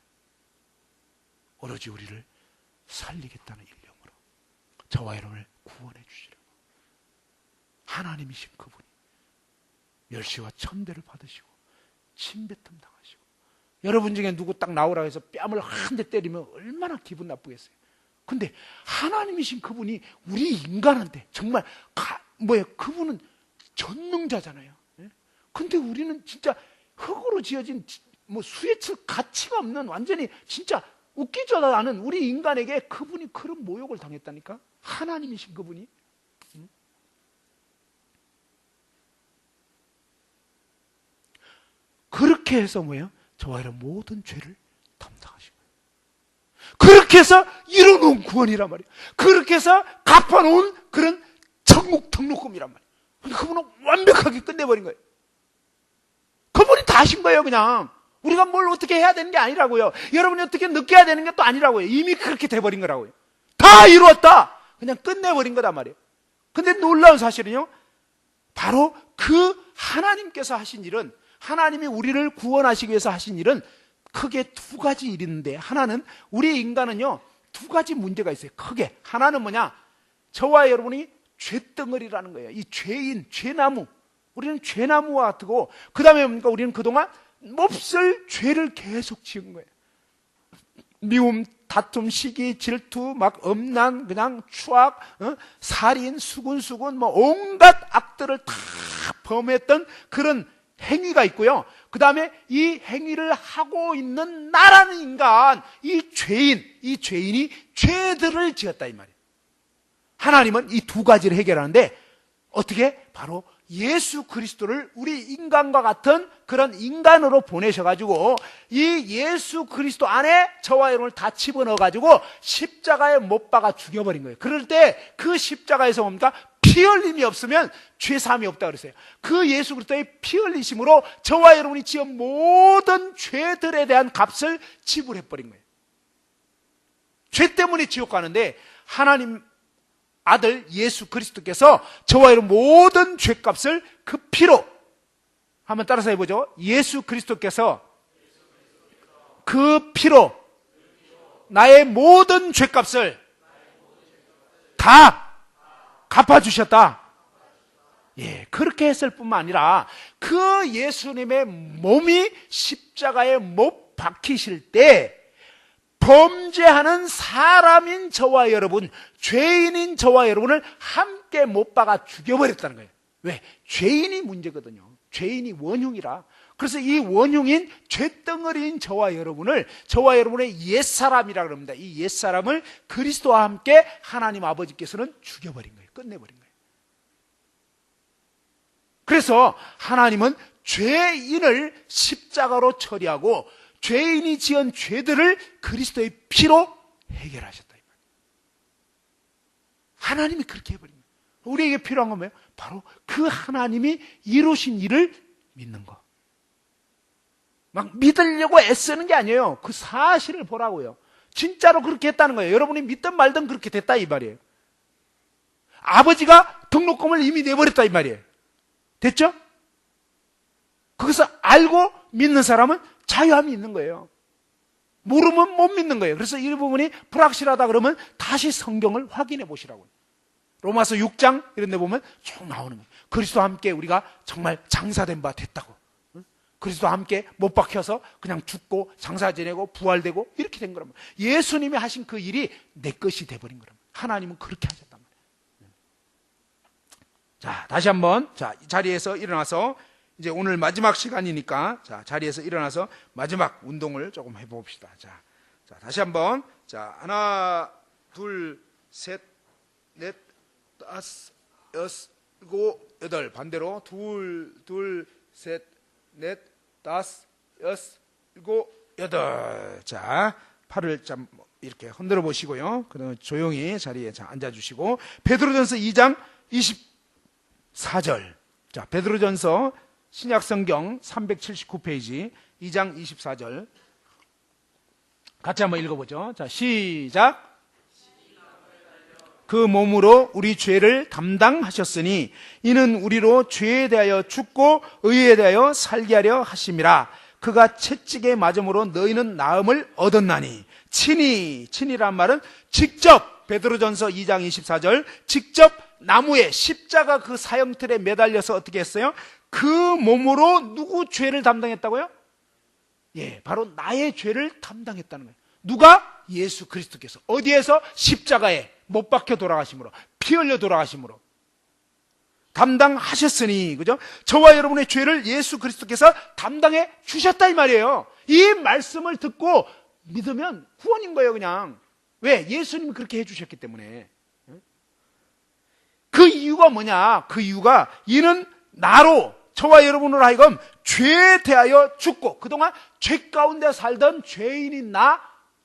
오로지 우리를 살리겠다는 일념으로 저와 여러분을 구원해 주시려고 하나님이신 그분이 멸시와 천대를 받으시고 침뱉음 당하시고, 여러분 중에 누구 딱 나오라고 해서 뺨을 한 대 때리면 얼마나 기분 나쁘겠어요. 근데 하나님이신 그분이 우리 인간한테 정말 그분은 전능자잖아요. 근데 우리는 진짜 흙으로 지어진 수에칠 가치가 없는 완전히 진짜 웃기지 않은 우리 인간에게 그분이 그런 모욕을 당했다니까. 하나님이신 그분이. 그렇게 해서 뭐예요? 저와 여러분 모든 죄를 담당하신 거예요. 그렇게 해서 이뤄놓은 구원이란 말이에요. 그렇게 해서 갚아놓은 그런 천국 등록금이란 말이에요. 그분은 완벽하게 끝내버린 거예요. 그분이 다 하신 거예요. 그냥 우리가 뭘 어떻게 해야 되는 게 아니라고요. 여러분이 어떻게 느껴야 되는 게 또 아니라고요. 이미 그렇게 돼버린 거라고요. 다 이루었다. 그냥 끝내버린 거단 말이에요. 근데 놀라운 사실은요, 바로 그 하나님께서 하신 일은, 하나님이 우리를 구원하시기 위해서 하신 일은 크게 두 가지 일이 있는데, 하나는, 우리 인간은요 두 가지 문제가 있어요. 크게. 하나는 뭐냐? 저와 여러분이 죄덩어리라는 거예요. 이 죄인, 죄나무. 우리는 죄나무와 같고, 그 다음에 뭡니까? 우리는 그동안 몹쓸 죄를 계속 지은 거예요. 미움, 다툼, 시기, 질투, 막 음란, 그냥 추악, 살인, 수군, 뭐 온갖 악들을 다 범했던 그런 행위가 있고요. 그 다음에 이 행위를 하고 있는 나라는 인간, 이 죄인이 죄들을 지었다 이 말이에요. 하나님은 이 두 가지를 해결하는데 어떻게? 바로 예수 그리스도를 우리 인간과 같은 그런 인간으로 보내셔가지고 이 예수 그리스도 안에 저와 여러분을 다 집어넣어가지고 십자가에 못 박아 죽여버린 거예요. 그럴 때 그 십자가에서 뭡니까? 피 흘림이 없으면 죄사함이 없다 그랬어요. 그 예수 그리스도의 피 흘리심으로 저와 여러분이 지은 모든 죄들에 대한 값을 지불해버린 거예요. 죄 때문에 지옥 가는데 하나님 아들 예수 그리스도께서 저와 여러분 모든 죄값을 그 피로, 한번 따라서 해보죠. 예수 그리스도께서 그 피로 나의 모든 죄값을 다 갚아주셨다. 예, 그렇게 했을 뿐만 아니라 그 예수님의 몸이 십자가에 못 박히실 때 범죄하는 사람인 저와 여러분, 죄인인 저와 여러분을 함께 못 박아 죽여버렸다는 거예요. 왜? 죄인이 문제거든요. 죄인이 원흉이라. 그래서 이 원흉인 죄덩어리인 저와 여러분의 옛사람이라고 합니다. 이 옛사람을 그리스도와 함께 하나님 아버지께서는 죽여버린 거예요. 끝내버린 거예요. 그래서 하나님은 죄인을 십자가로 처리하고 죄인이 지은 죄들을 그리스도의 피로 해결하셨다. 하나님이 그렇게 해버린 거예요. 우리에게 필요한 건 뭐예요? 바로 그 하나님이 이루신 일을 믿는 거. 막 믿으려고 애쓰는 게 아니에요. 그 사실을 보라고요. 진짜로 그렇게 했다는 거예요. 여러분이 믿든 말든 그렇게 됐다 이 말이에요. 아버지가 등록금을 이미 내버렸다 이 말이에요. 됐죠? 그것을 알고 믿는 사람은 자유함이 있는 거예요. 모르면 못 믿는 거예요. 그래서 이 부분이 불확실하다 그러면 다시 성경을 확인해 보시라고요. 로마서 6장 이런 데 보면 쭉 나오는 거예요. 그리스도와 함께 우리가 정말 장사된 바 됐다고. 그리스도와 함께 못 박혀서 그냥 죽고 장사 지내고 부활되고 이렇게 된 거란 말이에요. 예수님이 하신 그 일이 내 것이 돼버린 거란 말이에요. 하나님은 그렇게 하셨단 말이에요. 자, 다시 한번 이 자리에서 일어나서 이제 오늘 마지막 시간이니까 자리에서 일어나서 마지막 운동을 조금 해봅시다. 자, 다시 한번 하나, 둘, 셋, 넷, 다섯, 여섯, 일곱, 여덟. 반대로 둘, 셋, 넷, 다섯, 여섯, 일곱, 여덟. 자, 팔을 좀 이렇게 흔들어 보시고요. 그다음에 조용히 자리에 앉아 주시고 베드로전서 2장 24절. 자, 베드로전서 신약성경 379페이지 2장 24절. 같이 한번 읽어보죠. 자, 시작. 그 몸으로 우리 죄를 담당하셨으니 이는 우리로 죄에 대하여 죽고 의에 대하여 살게 하려 하심이라. 그가 채찍에 맞음으로 너희는 나음을 얻었나니. 친이란 말은 직접, 베드로전서 2장 24절, 직접 나무에 십자가 그 사형틀에 매달려서 어떻게 했어요? 그 몸으로 누구 죄를 담당했다고요? 예, 바로 나의 죄를 담당했다는 거예요. 누가? 예수 그리스도께서. 어디에서? 십자가에 못 박혀 돌아가심으로, 피 흘려 돌아가심으로 담당하셨으니, 그죠? 저와 여러분의 죄를 예수 그리스도께서 담당해 주셨다 이 말이에요. 이 말씀을 듣고 믿으면 구원인 거예요, 그냥. 왜? 예수님이 그렇게 해주셨기 때문에. 그 이유가 뭐냐? 그 이유가 이는 나로, 저와 여러분으로 하여금 죄에 대하여 죽고, 그동안 죄 가운데 살던 죄인인 나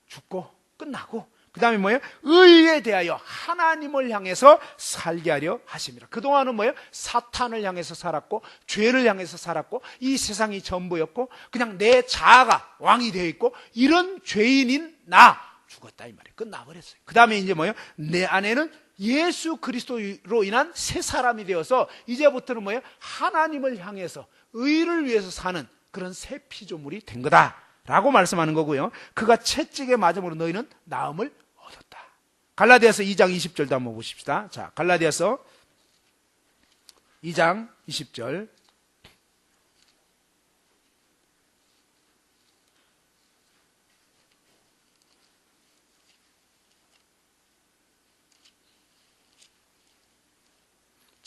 죽고 끝나고, 그 다음에 뭐예요? 의에 대하여 하나님을 향해서 살게 하려 하심이라. 그동안은 뭐예요? 사탄을 향해서 살았고, 죄를 향해서 살았고, 이 세상이 전부였고, 그냥 내 자아가 왕이 되어 있고, 이런 죄인인 나 죽었다 이 말이에요. 끝나버렸어요. 그 다음에 이제 뭐예요? 내 안에는 예수 그리스도로 인한 새 사람이 되어서 이제부터는 뭐예요? 하나님을 향해서 의를 위해서 사는 그런 새 피조물이 된 거다 라고 말씀하는 거고요. 그가 채찍에 맞음으로 너희는 나음을 얻었다. 갈라디아서 2장 20절도 한번 보십시다. 자, 갈라디아서 2장 20절.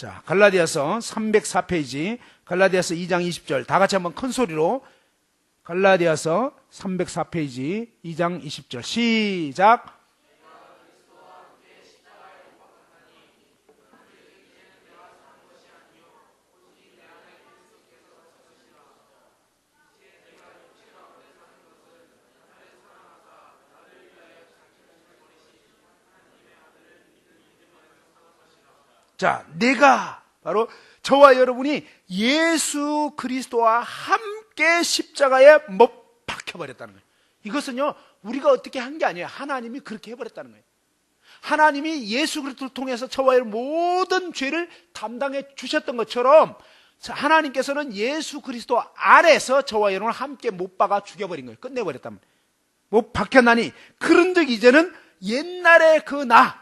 자, 갈라디아서 304페이지, 갈라디아서 2장 20절. 다 같이 한번 큰 소리로. 갈라디아서 304페이지, 2장 20절. 시작. 자, 내가 바로 저와 여러분이 예수 그리스도와 함께 십자가에 못 박혀버렸다는 거예요. 이것은요, 우리가 어떻게 한 게 아니에요. 하나님이 그렇게 해버렸다는 거예요. 하나님이 예수 그리스도를 통해서 저와 여러분 모든 죄를 담당해 주셨던 것처럼 하나님께서는 예수 그리스도 안에서 저와 여러분을 함께 못 박아 죽여버린 거예요. 끝내버렸단 말이에요. 못 박혀나니 그런즉 이제는 옛날에 그 나,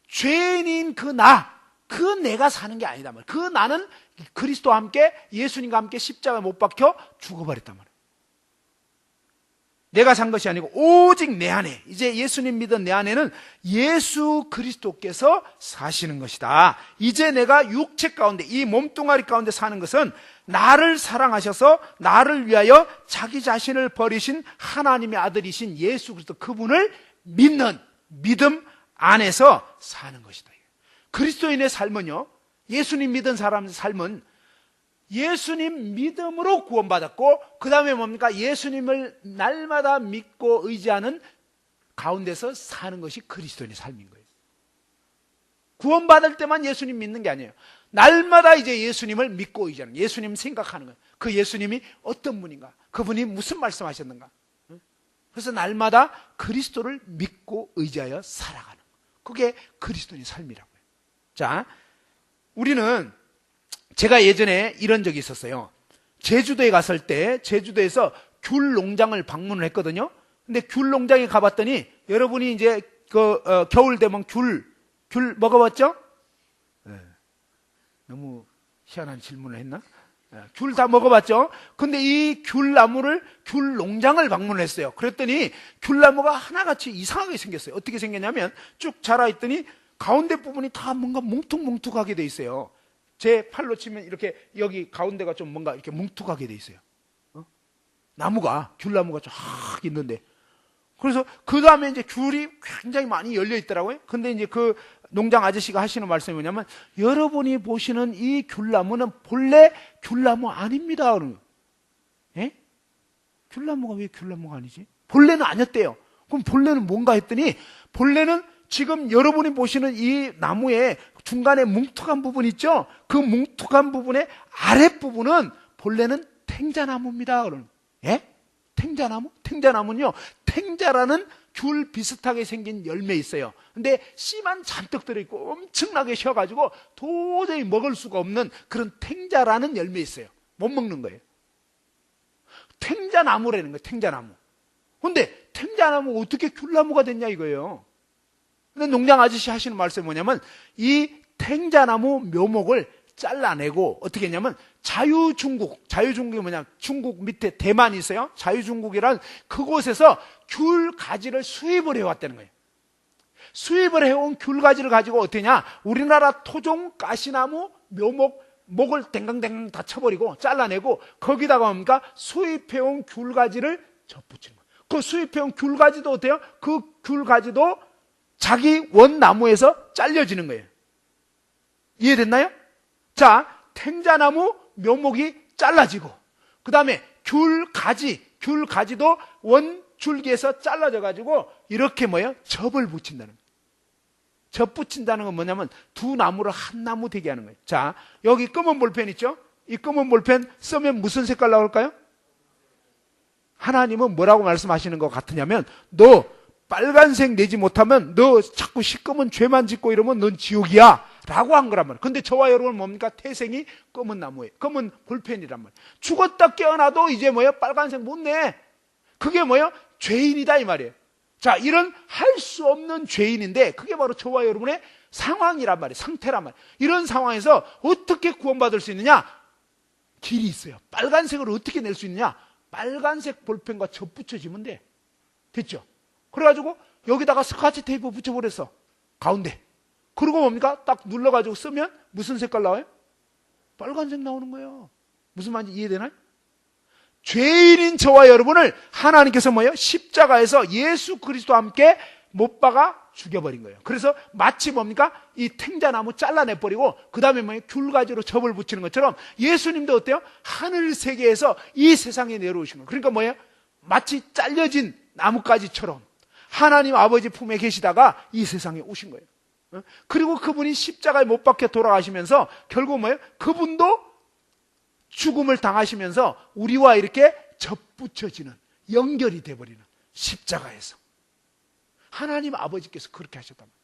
죄인인 그 나, 그 내가 사는 게 아니다 말이에요. 그 나는 그리스도와 함께 예수님과 함께 십자가에 못 박혀 죽어버렸단 말이에요. 내가 산 것이 아니고 오직 내 안에, 이제 예수님 믿은 내 안에는 예수 그리스도께서 사시는 것이다. 이제 내가 육체 가운데, 이 몸뚱아리 가운데 사는 것은 나를 사랑하셔서 나를 위하여 자기 자신을 버리신 하나님의 아들이신 예수 그리스도, 그분을 믿는 믿음 안에서 사는 것이다. 그리스도인의 삶은요, 예수님 믿은 사람의 삶은 예수님 믿음으로 구원받았고, 그 다음에 뭡니까? 예수님을 날마다 믿고 의지하는 가운데서 사는 것이 그리스도인의 삶인 거예요. 구원받을 때만 예수님 믿는 게 아니에요. 날마다 이제 예수님을 믿고 의지하는, 예수님 생각하는 거예요. 그 예수님이 어떤 분인가? 그분이 무슨 말씀하셨는가? 그래서 날마다 그리스도를 믿고 의지하여 살아가는 거예요. 그게 그리스도인의 삶이라고요. 자, 우리는, 제가 예전에 이런 적이 있었어요. 제주도에 갔을 때 제주도에서 귤 농장을 방문을 했거든요. 근데 귤 농장에 가봤더니, 여러분이 이제 겨울 되면 귤 먹어봤죠? 네. 너무 희한한 질문을 했나? 네. 귤 다 먹어봤죠? 근데 이 귤 농장을 방문을 했어요. 그랬더니 귤나무가 하나같이 이상하게 생겼어요. 어떻게 생겼냐면 쭉 자라있더니 가운데 부분이 다 뭔가 뭉툭뭉툭하게 돼 있어요. 제 팔로 치면 이렇게 여기 가운데가 좀 뭔가 이렇게 뭉툭하게 돼 있어요. 귤나무가 쫙 있는데. 그래서 그 다음에 이제 귤이 굉장히 많이 열려 있더라고요. 근데 이제 그 농장 아저씨가 하시는 말씀이 뭐냐면, 여러분이 보시는 이 귤나무는 본래 귤나무 아닙니다. 그러는 거예요. 예? 귤나무가 왜 귤나무가 아니지? 본래는 아니었대요. 그럼 본래는 뭔가 했더니, 본래는 지금 여러분이 보시는 이 나무의 중간에 뭉툭한 부분 있죠? 그 뭉툭한 부분의 아랫부분은 본래는 탱자나무입니다. 그러는. 예? 탱자나무? 탱자나무는요, 탱자라는 귤 비슷하게 생긴 열매 있어요. 근데 씨만 잔뜩 들어있고 엄청나게 쉬어가지고 도저히 먹을 수가 없는 그런 탱자라는 열매 있어요. 못 먹는 거예요. 탱자나무라는 거예요. 탱자나무. 근데 탱자나무가 어떻게 귤나무가 됐냐 이거예요. 근데 농장 아저씨 하시는 말씀이 뭐냐면, 이 탱자나무 묘목을 잘라내고 어떻게 했냐면, 자유중국이 뭐냐, 중국 밑에 대만이 있어요. 자유중국이란 그곳에서 귤 가지를 수입을 해왔다는 거예요. 수입을 해온 귤 가지를 가지고 어떻게 했냐, 우리나라 토종 가시나무 목을 댕강댕강 다 쳐버리고 잘라내고 거기다가 뭡니까, 수입해온 귤 가지를 접붙이는 거예요. 그 수입해온 귤 가지도 어때요? 그 귤 가지도 자기 원나무에서 잘려지는 거예요. 이해됐나요? 자, 탱자나무 묘목이 잘라지고, 그 다음에 귤 가지도 원 줄기에서 잘라져 가지고 이렇게 접을 붙인다는 거예요. 접 붙인다는 건 뭐냐면 두 나무를 한 나무 되게 하는 거예요. 자, 여기 검은 볼펜 있죠? 이 검은 볼펜 쓰면 무슨 색깔 나올까요? 하나님은 뭐라고 말씀하시는 것 같으냐면, 너 빨간색 내지 못하면 너 자꾸 시꺼먼 죄만 짓고 이러면 넌 지옥이야 라고 한 거란 말이에요. 근데 저와 여러분은 뭡니까? 태생이 검은 나무예요. 검은 볼펜이란 말이에요. 죽었다 깨어나도 이제 빨간색 못 내. 그게 죄인이다 이 말이에요. 자, 이런 할 수 없는 죄인인데 그게 바로 저와 여러분의 상황이란 말이에요. 상태란 말이에요. 이런 상황에서 어떻게 구원받을 수 있느냐? 길이 있어요. 빨간색을 어떻게 낼 수 있느냐? 빨간색 볼펜과 접 붙여지면 돼. 됐죠? 그래가지고 여기다가 스카치 테이프 붙여버렸어. 가운데. 그리고 뭡니까? 딱 눌러가지고 쓰면 무슨 색깔 나와요? 빨간색 나오는 거예요. 무슨 말인지 이해되나요? 죄인인 저와 여러분을 하나님께서 뭐예요? 십자가에서 예수 그리스도와 함께 못 박아 죽여버린 거예요. 그래서 마치 뭡니까? 이 탱자나무 잘라내버리고 그 다음에 뭐예요? 귤가지로 접을 붙이는 것처럼 예수님도 어때요? 하늘 세계에서 이 세상에 내려오신 거예요. 그러니까 뭐예요? 마치 잘려진 나뭇가지처럼 하나님 아버지 품에 계시다가 이 세상에 오신 거예요. 그리고 그분이 십자가에 못 박혀 돌아가시면서 결국 뭐예요? 그분도 죽음을 당하시면서 우리와 이렇게 접붙여지는, 연결이 돼버리는, 십자가에서 하나님 아버지께서 그렇게 하셨단 말이에요.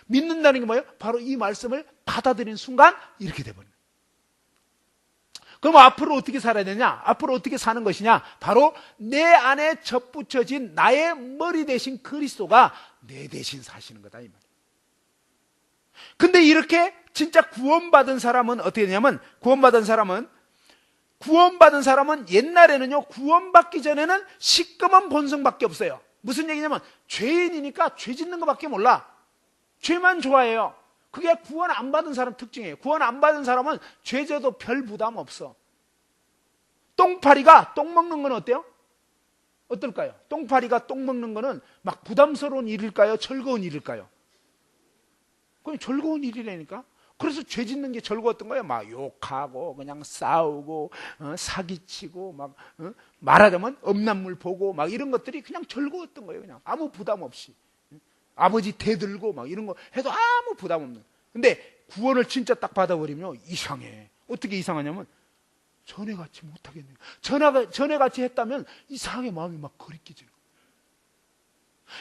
믿는다는 게 뭐예요? 바로 이 말씀을 받아들이는 순간 이렇게 돼버리는 거예요. 그럼 앞으로 어떻게 살아야 되냐? 앞으로 어떻게 사는 것이냐? 바로 내 안에 접붙여진 나의 머리 대신 그리스도가 내 대신 사시는 거다 이 말이에요. 근데 이렇게 진짜 구원받은 사람은 어떻게 되냐면, 구원받은 사람은 옛날에는요, 구원받기 전에는 시꺼먼 본성밖에 없어요. 무슨 얘기냐면 죄인이니까 죄 짓는 것밖에 몰라. 죄만 좋아해요. 그게 구원 안 받은 사람 특징이에요. 구원 안 받은 사람은 죄 져도 별 부담 없어. 똥파리가 똥 먹는 건 어때요? 어떨까요? 똥파리가 똥 먹는 거는 막 부담스러운 일일까요? 즐거운 일일까요? 그냥 즐거운 일이라니까. 그래서 죄 짓는 게 즐거웠던 거예요. 막 욕하고 그냥 싸우고 사기치고 막 말하자면 음란물 보고 막 이런 것들이 그냥 즐거웠던 거예요. 그냥 아무 부담 없이 아버지 대들고 막 이런 거 해도 아무 부담 없는. 근데 구원을 진짜 딱 받아버리면 이상해. 어떻게 이상하냐면 전에같이 못하겠네요. 전에같이 했다면 이상하게 마음이 막 거리끼지는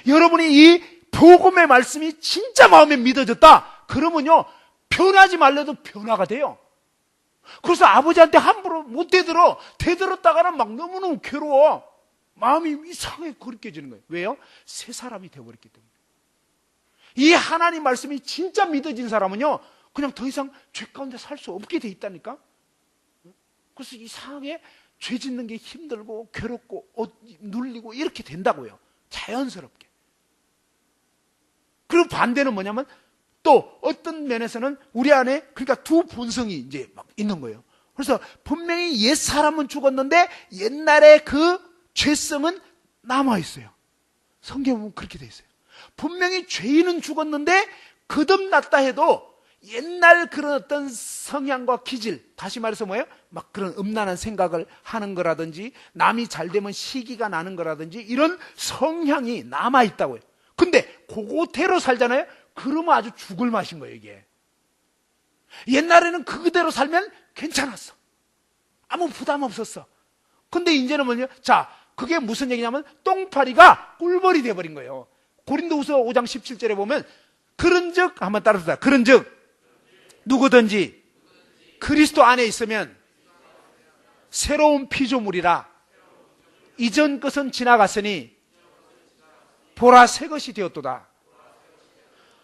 거예요. 여러분이 이 복음의 말씀이 진짜 마음에 믿어졌다 그러면요, 변하지 말래도 변화가 돼요. 그래서 아버지한테 함부로 못 대들어. 대들었다가는 막 너무너무 괴로워. 마음이 이상하게 거리껴지는 거예요. 왜요? 새 사람이 되어버렸기 때문에. 이 하나님 말씀이 진짜 믿어진 사람은요, 그냥 더 이상 죄 가운데 살 수 없게 돼 있다니까. 그래서 이상하게 죄 짓는 게 힘들고 괴롭고 옷 눌리고 이렇게 된다고요. 자연스럽게. 그리고 반대는 뭐냐면 또 어떤 면에서는 우리 안에 그러니까 두 본성이 이제 막 있는 거예요. 그래서 분명히 옛 사람은 죽었는데 옛날에 그 죄성은 남아 있어요. 성경에 보면 그렇게 돼 있어요. 분명히 죄인은 죽었는데 거듭났다 해도 옛날 그런 어떤 성향과 기질, 다시 말해서 뭐예요? 막 그런 음란한 생각을 하는 거라든지 남이 잘 되면 시기가 나는 거라든지 이런 성향이 남아 있다고요. 근데 그거대로 살잖아요. 그러면 아주 죽을 맛인 거예요, 이게. 옛날에는 그대로 살면 괜찮았어. 아무 부담 없었어. 근데 이제는 뭐냐? 자, 그게 무슨 얘기냐면 똥파리가 꿀벌이 돼버린 거예요. 고린도후서 5장 17절에 보면 그런즉 한번 따라서 그런즉 누구든지 그리스도 안에 있으면 새로운 피조물이라. 이전 것은 지나갔으니 보라 새 것이 되었도다.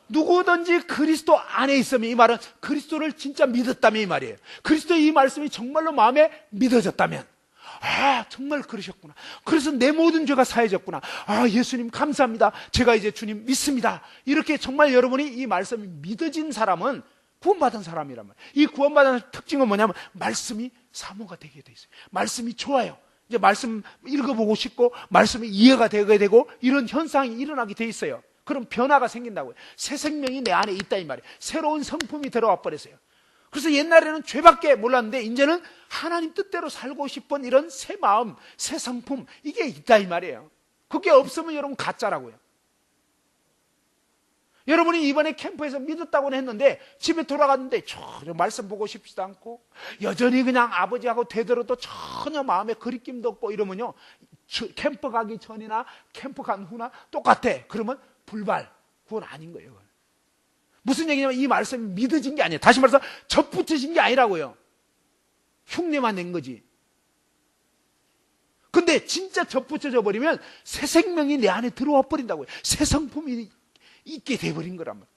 누구든지 그리스도 안에 있으면, 이 말은 그리스도를 진짜 믿었다면 이 말이에요. 그리스도 이 말씀이 정말로 마음에 믿어졌다면, 아 정말 그러셨구나. 그래서 내 모든 죄가 사해졌구나. 아 예수님 감사합니다. 제가 이제 주님 믿습니다. 이렇게 정말 여러분이 이 말씀이 믿어진 사람은 구원받은 사람이란 말이에요. 이 구원받은 특징은 뭐냐면 말씀이 사모가 되게 돼 있어요. 말씀이 좋아요. 이제 말씀 읽어보고 싶고 말씀이 이해가 되게 되고 이런 현상이 일어나게 돼 있어요. 그럼 변화가 생긴다고요. 새 생명이 내 안에 있다 이 말이에요. 새로운 성품이 들어와 버렸어요. 그래서 옛날에는 죄밖에 몰랐는데 이제는 하나님 뜻대로 살고 싶은 이런 새 마음, 새 성품 이게 있다 이 말이에요. 그게 없으면 여러분 가짜라고요. 여러분이 이번에 캠프에서 믿었다고는 했는데 집에 돌아갔는데 전혀 말씀 보고 싶지도 않고 여전히 그냥 아버지하고 대들어도 전혀 마음에 거리낌도 없고 이러면요, 캠프 가기 전이나 캠프 간 후나 똑같아. 그러면 불발, 그건 아닌 거예요. 그건. 무슨 얘기냐면 이 말씀이 믿어진 게 아니에요. 다시 말해서 접붙여진 게 아니라고요. 흉내만 낸 거지. 근데 진짜 접붙여져 버리면 새 생명이 내 안에 들어와 버린다고요. 새 성품이 있게 돼버린 거란 말이에요.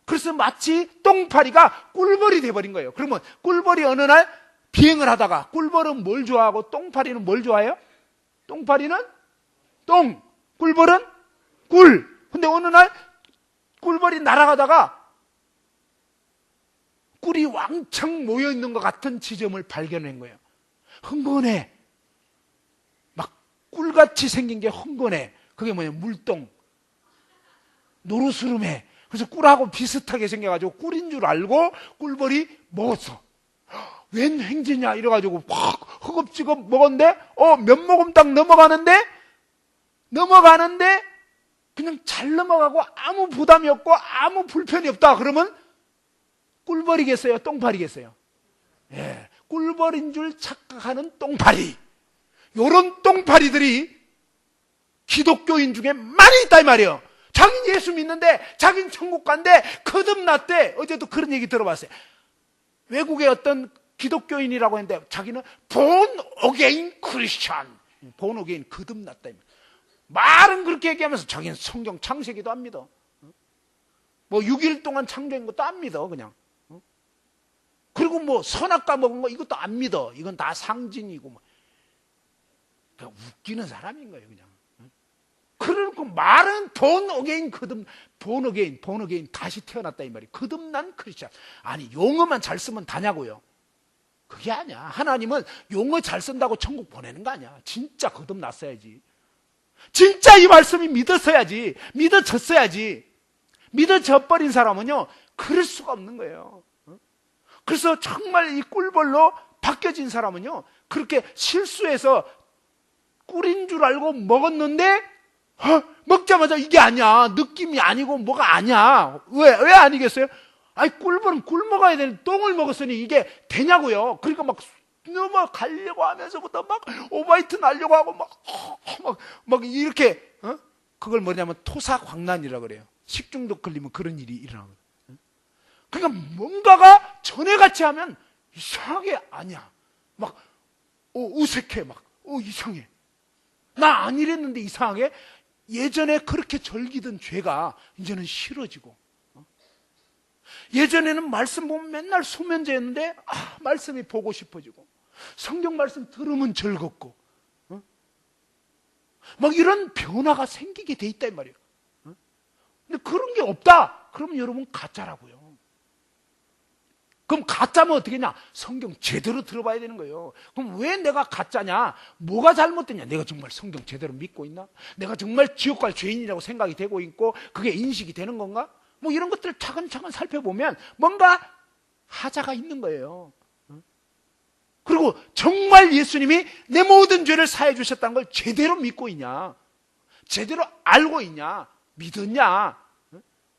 그래서 마치 똥파리가 꿀벌이 돼버린 거예요. 그러면 꿀벌이 어느 날 비행을 하다가, 꿀벌은 뭘 좋아하고 똥파리는 뭘 좋아해요? 똥파리는 똥, 꿀벌은 꿀. 근데 어느 날 꿀벌이 날아가다가 꿀이 왕창 모여있는 것 같은 지점을 발견한 거예요. 흥건해. 막 꿀같이 생긴 게 흥건해. 그게 뭐냐, 물동. 노루스름해. 그래서 꿀하고 비슷하게 생겨가지고 꿀인 줄 알고 꿀벌이 먹었어. 웬 횡재냐 이래가지고 확 허겁지겁 먹었는데 몇 모금 딱 넘어가는데 그냥 잘 넘어가고 아무 부담이 없고 아무 불편이 없다. 그러면 꿀벌이겠어요? 똥파리겠어요? 예, 꿀벌인 줄 착각하는 똥파리. 요런 똥파리들이 기독교인 중에 많이 있다 이 말이에요. 자긴 예수 믿는데 자긴 천국 간대 거듭났대. 어제도 그런 얘기 들어봤어요. 외국의 어떤 기독교인이라고 했는데 자기는 born again Christian, born again 거듭났다. 말은 그렇게 얘기하면서 자기는 성경 창세기도 안 믿어. 뭐 6일 동안 창조한 것도 안 믿어 그냥. 그리고 뭐 선악과 먹은 거 이것도 안 믿어. 이건 다 상징이고 뭐. 그냥 웃기는 사람인 거예요 그냥. 그러고 말은 born again born again 다시 태어났다 이 말이에요. 거듭난 크리스찬. 아니 용어만 잘 쓰면 다냐고요. 그게 아니야. 하나님은 용어 잘 쓴다고 천국 보내는 거 아니야. 진짜 거듭났어야지. 진짜 이 말씀이 믿었어야지. 믿어졌어야지. 믿어져버린 사람은요 그럴 수가 없는 거예요. 그래서 정말 이 꿀벌로 바뀌어진 사람은요 그렇게 실수해서 꿀인 줄 알고 먹었는데 먹자마자 이게 아니야. 느낌이 아니고 뭐가 아니야. 왜 아니겠어요? 아니 꿀벌은 꿀 먹어야 되는데 똥을 먹었으니 이게 되냐고요. 그러니까 막 넘어가려고 하면서부터 막 오바이트 날려고 하고 막 이렇게 그걸 뭐냐면 토사광난이라고 그래요. 식중독 걸리면 그런 일이 일어나거든요. 그러니까 뭔가가 전에같이 하면 이상하게 아니야. 막 어색해. 막 이상해. 나 안 이랬는데 이상하게 예전에 그렇게 절기던 죄가 이제는 싫어지고 예전에는 말씀 보면 맨날 소면제였는데 말씀이 보고 싶어지고 성경 말씀 들으면 즐겁고 막 이런 변화가 생기게 돼 있다 이 말이에요. 근데 그런 게 없다. 그러면 여러분 가짜라고요. 그럼 가짜면 어떻게 했냐? 성경 제대로 들어봐야 되는 거예요. 그럼 왜 내가 가짜냐? 뭐가 잘못됐냐? 내가 정말 성경 제대로 믿고 있나? 내가 정말 지옥 갈 죄인이라고 생각이 되고 있고 그게 인식이 되는 건가? 뭐 이런 것들을 차근차근 살펴보면 뭔가 하자가 있는 거예요. 그리고 정말 예수님이 내 모든 죄를 사해 주셨다는 걸 제대로 믿고 있냐? 제대로 알고 있냐? 믿었냐?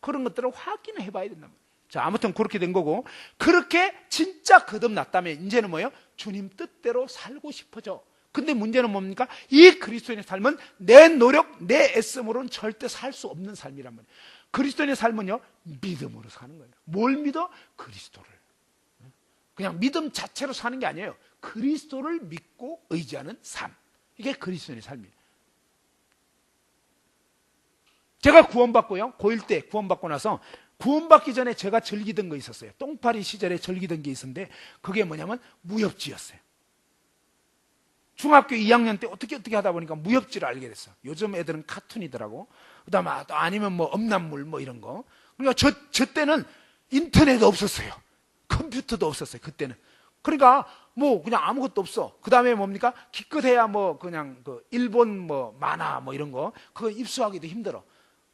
그런 것들을 확인해 봐야 된단 말이에요. 자, 아무튼 그렇게 된 거고, 그렇게 진짜 거듭났다면 이제는 뭐예요? 주님 뜻대로 살고 싶어져. 근데 문제는 뭡니까? 이 그리스도인의 삶은 내 노력, 내 애씀으로는 절대 살 수 없는 삶이란 말이에요. 그리스도인의 삶은요, 믿음으로 사는 거예요. 뭘 믿어? 그리스도를. 그냥 믿음 자체로 사는 게 아니에요. 그리스도를 믿고 의지하는 삶. 이게 그리스도인의 삶이에요. 제가 구원받고요, 고1 때 구원받고 나서 구원받기 전에 제가 즐기던 거 있었어요. 똥파리 시절에 즐기던 게 있었는데 그게 뭐냐면 무협지였어요. 중학교 2학년 때 어떻게 하다 보니까 무협지를 알게 됐어. 요즘 애들은 카툰이더라고. 그다음에 아니면 뭐 엄난물 뭐 이런 거. 그러니까 저 때는 인터넷 없었어요. 컴퓨터도 없었어요. 그때는. 그러니까 뭐 그냥 아무것도 없어. 그다음에 뭡니까? 기껏해야 뭐 그냥 그 일본 뭐 만화 뭐 이런 거 그거 입수하기도 힘들어.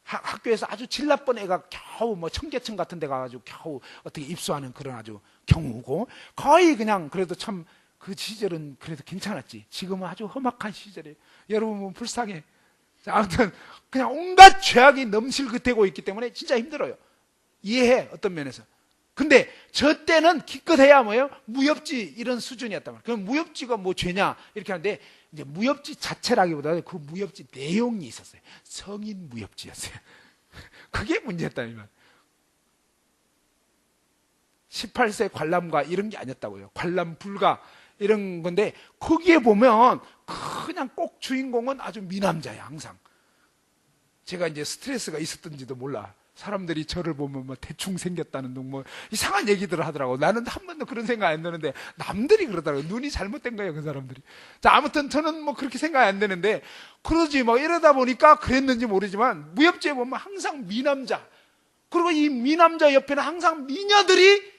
학교에서 아주 질 나쁜 애가 겨우 뭐 청계천 같은 데 가가지고 겨우 어떻게 입수하는 그런 아주 경우고 거의 그냥 그래도 참 그 시절은 그래도 괜찮았지. 지금은 아주 험악한 시절이에요. 여러분 불쌍해. 자, 아무튼 그냥 온갖 죄악이 넘실긋대고 있기 때문에 진짜 힘들어요. 이해해 어떤 면에서. 근데 저 때는 기껏해야 뭐예요? 무협지 이런 수준이었단 말이에요. 그럼 무협지가 뭐 죄냐 이렇게 하는데 이제 무협지 자체라기보다는 그 무협지 내용이 있었어요. 성인 무협지였어요. 그게 문제였다는 말. 18세 관람가 이런 게 아니었다고요. 관람 불가 이런 건데 거기에 보면 그냥 꼭 주인공은 아주 미남자야 항상. 제가 이제 스트레스가 있었던지도 몰라. 사람들이 저를 보면 뭐 대충 생겼다는 둥 뭐 이상한 얘기들을 하더라고. 나는 한 번도 그런 생각 안 드는데 남들이 그러더라고. 눈이 잘못된 거예요, 그 사람들이. 자, 아무튼 저는 뭐 그렇게 생각이 안 되는데 그러지 뭐 이러다 보니까 그랬는지 모르지만 무협지에 보면 항상 미남자. 그리고 이 미남자 옆에는 항상 미녀들이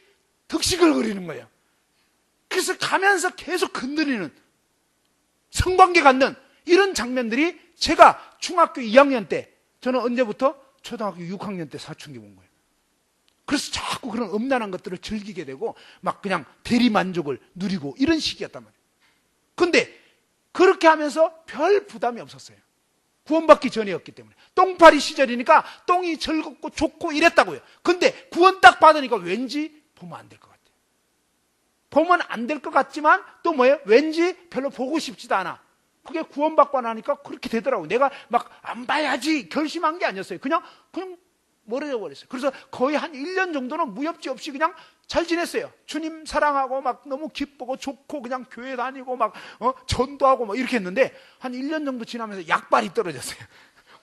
득시걸거리는 거예요. 그래서 가면서 계속 건드리는, 성관계 갖는 이런 장면들이 제가 중학교 2학년 때, 저는 언제부터? 초등학교 6학년 때 사춘기 본 거예요. 그래서 자꾸 그런 음란한 것들을 즐기게 되고 막 그냥 대리만족을 누리고 이런 시기였단 말이에요. 근데 그렇게 하면서 별 부담이 없었어요. 구원받기 전이었기 때문에. 똥파리 시절이니까 똥이 즐겁고 좋고 이랬다고요. 근데 구원 딱 받으니까 왠지 보면 안 될 것 같아요. 보면 안 될 것 같지만 또 뭐예요? 왠지 별로 보고 싶지도 않아. 그게 구원받고 나니까 그렇게 되더라고요. 내가 막 안 봐야지 결심한 게 아니었어요. 그냥 멀어져 버렸어요. 그래서 거의 한 1년 정도는 무협지 없이 그냥 잘 지냈어요. 주님 사랑하고 막 너무 기쁘고 좋고 그냥 교회 다니고 막 전도하고 막 이렇게 했는데 한 1년 정도 지나면서 약발이 떨어졌어요.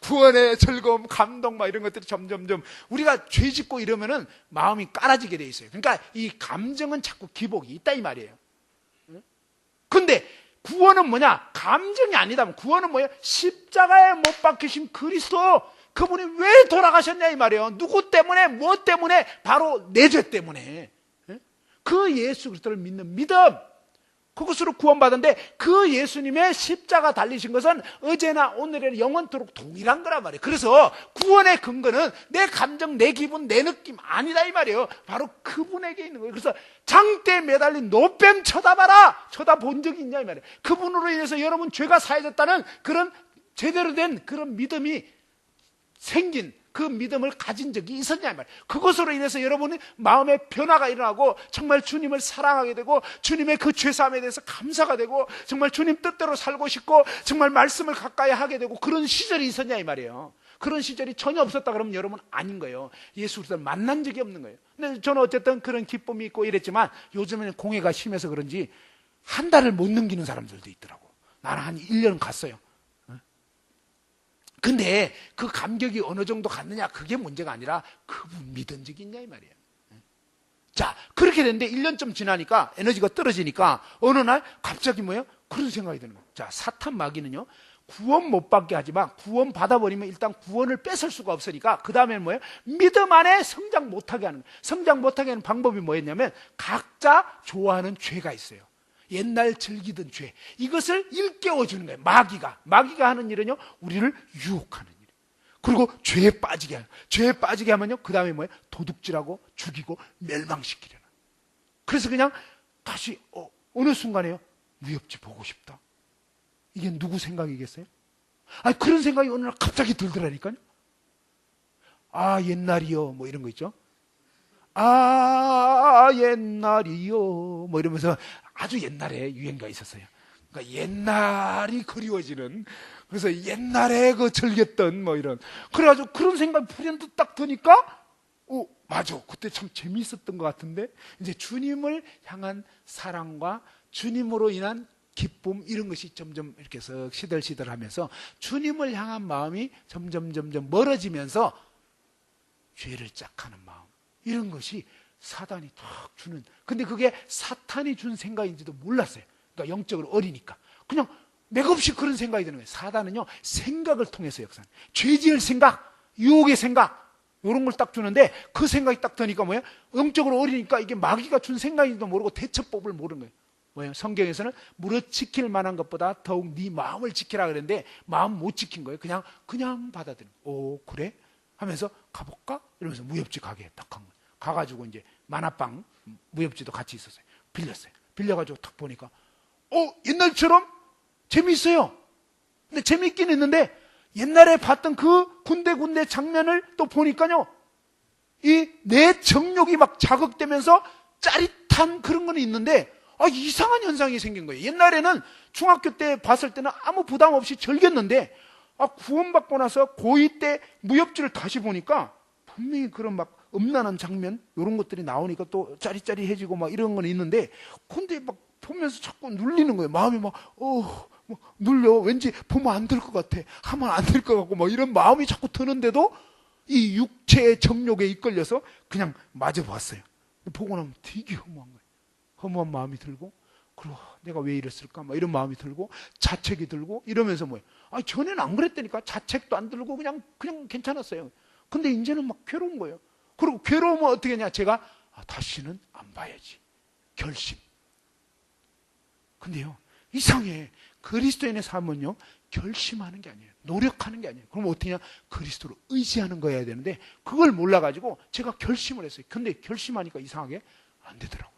구원의 즐거움, 감동 막 이런 것들이 점점점 우리가 죄 짓고 이러면은 마음이 깔아지게 돼 있어요. 그러니까 이 감정은 자꾸 기복이 있다 이 말이에요. 근데 구원은 뭐냐? 감정이 아니다. 구원은 뭐예요? 십자가에 못 박히신 그리스도, 그분이 왜 돌아가셨냐 이 말이에요. 누구 때문에, 뭐 때문에? 바로 내 죄 때문에. 그 예수 그리스도를 믿는 믿음, 그것으로 구원받은데 그 예수님의 십자가 달리신 것은 어제나 오늘에는 영원토록 동일한 거란 말이에요. 그래서 구원의 근거는 내 감정, 내 기분, 내 느낌 아니다 이 말이에요. 바로 그분에게 있는 거예요. 그래서 장대에 매달린 노뱀 쳐다봐라, 쳐다본 적이 있냐 이 말이에요. 그분으로 인해서 여러분 죄가 사해졌다는 그런 제대로 된 그런 믿음이 생긴, 그 믿음을 가진 적이 있었냐 이 말이에요. 그것으로 인해서 여러분이 마음의 변화가 일어나고 정말 주님을 사랑하게 되고 주님의 그 죄사함에 대해서 감사가 되고 정말 주님 뜻대로 살고 싶고 정말 말씀을 가까이 하게 되고 그런 시절이 있었냐 이 말이에요. 그런 시절이 전혀 없었다 그러면 여러분 아닌 거예요. 예수 그리스도를 만난 적이 없는 거예요. 근데 저는 어쨌든 그런 기쁨이 있고 이랬지만 요즘에는 공해가 심해서 그런지 한 달을 못 넘기는 사람들도 있더라고. 나는 한 1년 갔어요. 근데 그 감격이 어느 정도 갔느냐 그게 문제가 아니라 그분 믿은 적이 있냐 이 말이에요. 자, 그렇게 됐는데 1년쯤 지나니까 에너지가 떨어지니까 어느 날 갑자기 뭐예요? 그런 생각이 드는 거예요. 자, 사탄 마귀는요 구원 못 받게 하지만 구원 받아버리면 일단 구원을 뺏을 수가 없으니까 그 다음에는 뭐예요? 믿음 안에 성장 못하게 하는 거예요. 성장 못하게 하는 방법이 뭐였냐면 각자 좋아하는 죄가 있어요. 옛날 즐기던 죄, 이것을 일깨워주는 거예요. 마귀가 하는 일은요 우리를 유혹하는 일이에요. 그리고 죄에 빠지게 하는, 죄에 빠지게 하면요 그 다음에 뭐예요? 도둑질하고 죽이고 멸망시키려는. 그래서 그냥 다시 어느 순간에요 무협지 보고 싶다. 이게 누구 생각이겠어요? 아니 그런 생각이 어느 날 갑자기 들더라니까요. 아 옛날이요 뭐 이런 거 있죠. 아 옛날이요 뭐 이러면서 아주 옛날에 유행가 있었어요. 그러니까 옛날이 그리워지는, 그래서 옛날에 그 즐겼던 뭐 이런, 그래가지고 그런 생각이 불현듯 딱 드니까 맞아 그때 참 재미있었던 것 같은데 이제 주님을 향한 사랑과 주님으로 인한 기쁨 이런 것이 점점 이렇게 썩 시들시들하면서 주님을 향한 마음이 점점 멀어지면서 죄를 짝하는 마음, 이런 것이 사단이 탁 주는, 근데 그게 사탄이 준 생각인지도 몰랐어요. 그러니까 영적으로 어리니까 그냥 맥없이 그런 생각이 드는 거예요. 사단은요 생각을 통해서 역사는, 죄 지을 생각, 유혹의 생각 이런 걸 딱 주는데 그 생각이 딱 드니까 뭐예요? 영적으로 어리니까 이게 마귀가 준 생각인지도 모르고 대처법을 모르는 거예요. 뭐예요? 성경에서는 무릇 지킬 만한 것보다 더욱 네 마음을 지키라 그랬는데 마음 못 지킨 거예요. 그냥 받아들인 거예요. 오 그래? 하면서 가볼까? 이러면서 무협지 가게 딱 간 거예요. 가가지고 이제 만화방 무협지도 같이 있었어요. 빌렸어요. 빌려가지고 딱 보니까 옛날처럼 재미있어요. 근데 재미있긴 있는데 옛날에 봤던 그 군데 장면을 또 보니까요 이 내 정욕이 막 자극되면서 짜릿한 그런 건 있는데 이상한 현상이 생긴 거예요. 옛날에는 중학교 때 봤을 때는 아무 부담 없이 즐겼는데 구원받고 나서 고2 때 무협지를 다시 보니까 분명히 그런 막 음란한 장면 이런 것들이 나오니까 또 짜릿짜릿해지고 막 이런 건 있는데 근데 막 보면서 자꾸 눌리는 거예요. 마음이 막 눌려. 왠지 보면 안 될 것 같아. 하면 안 될 것 같고 막 이런 마음이 자꾸 드는데도 이 육체의 정욕에 이끌려서 그냥 마저 봤어요. 보고 나면 되게 허무한 거예요. 허무한 마음이 들고 그리고 내가 왜 이랬을까 막 이런 마음이 들고 자책이 들고 이러면서 뭐예요? 전에는 안 그랬다니까. 자책도 안 들고 그냥 괜찮았어요. 근데 이제는 막 괴로운 거예요. 그리고 괴로우면 어떻게 하냐? 제가 다시는 안 봐야지. 결심. 근데요, 이상해. 그리스도인의 삶은요, 결심하는 게 아니에요. 노력하는 게 아니에요. 그럼 어떻게 하냐? 그리스도로 의지하는 거여야 되는데, 그걸 몰라가지고 제가 결심을 했어요. 근데 결심하니까 이상하게 안 되더라고요.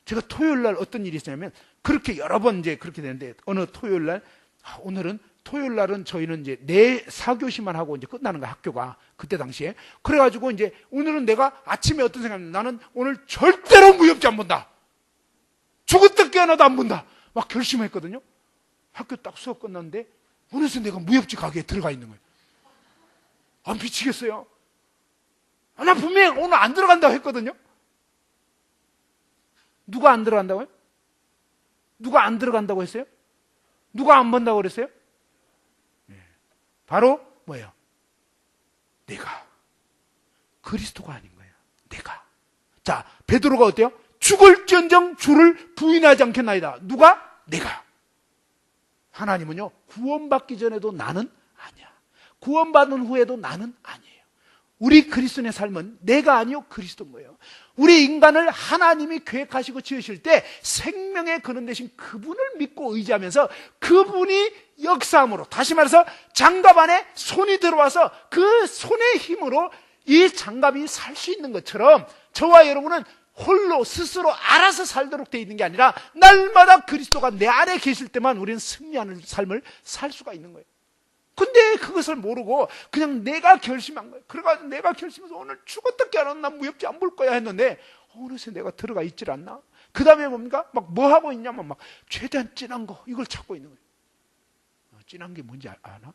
제가 토요일 날 어떤 일이 있었냐면, 그렇게 여러 번 이제 그렇게 되는데, 어느 토요일 날, 오늘은 토요일 날은 저희는 이제 4교시만 하고 이제 끝나는 거야, 학교가. 그때 당시에. 그래가지고 이제 오늘은 내가 아침에 어떤 생각이냐면, 나는 오늘 절대로 무협지 안 본다. 죽었다 깨어나도 안 본다. 막 결심했거든요. 학교 딱 수업 끝났는데, 어느새 내가 무협지 가게에 들어가 있는 거예요. 안 미치겠어요. 나 분명히 오늘 안 들어간다고 했거든요. 누가 안 들어간다고요? 누가 안 들어간다고 했어요? 누가 안 본다고 그랬어요? 바로 뭐예요? 내가. 그리스도가 아닌 거예요. 내가. 자, 베드로가 어때요? 죽을지언정 주를 부인하지 않겠나이다. 누가? 내가. 하나님은요, 구원받기 전에도 나는 아니야. 구원받은 후에도 나는 아니에요. 우리 그리스도인의 삶은 내가 아니요 그리스도인 거예요. 우리 인간을 하나님이 계획하시고 지으실 때 생명의 근원 되신 그분을 믿고 의지하면서 그분이 역사함으로, 다시 말해서 장갑 안에 손이 들어와서 그 손의 힘으로 이 장갑이 살 수 있는 것처럼 저와 여러분은 홀로 스스로 알아서 살도록 되어 있는 게 아니라 날마다 그리스도가 내 안에 계실 때만 우리는 승리하는 삶을 살 수가 있는 거예요. 근데 그것을 모르고 그냥 내가 결심한 거예요. 그래가지고 내가 결심해서 오늘 죽었다 깨어나면 난 무협지 안 볼 거야 했는데 어느새 내가 들어가 있질 않나? 그 다음에 뭡니까? 막 뭐 하고 있냐면 막 최대한 진한 거 이걸 찾고 있는 거예요. 진한 게 뭔지 아나?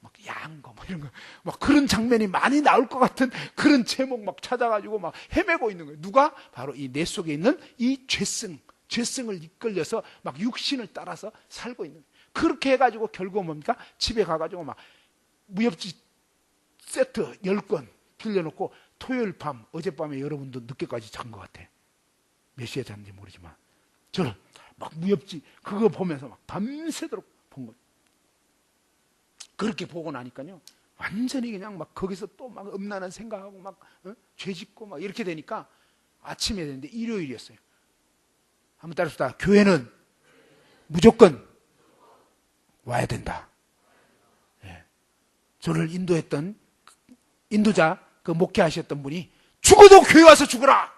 막 야한 거, 막 이런 거, 막 그런 장면이 많이 나올 것 같은 그런 제목 막 찾아가지고 막 헤매고 있는 거예요. 누가? 바로 이 내 속에 있는 이 죄성을 이끌려서 막 육신을 따라서 살고 있는 거예요. 그렇게 해가지고 결국 뭡니까? 집에 가가지고 막 무협지 세트 10권 빌려놓고 토요일 밤, 어젯밤에 여러분도 늦게까지 잔 것 같아. 몇 시에 잤는지 모르지만 저는 막 무협지 그거 보면서 막 밤새도록 본 거예요. 그렇게 보고 나니까요, 완전히 그냥 막 거기서 또 막 음란한 생각하고 막 죄 짓고 막 이렇게 되니까 아침에 됐는데 일요일이었어요. 한번 따라합시다. 교회는 무조건 와야 된다. 예. 저를 인도했던 인도자 그 목회하셨던 분이 죽어도 교회 와서 죽어라.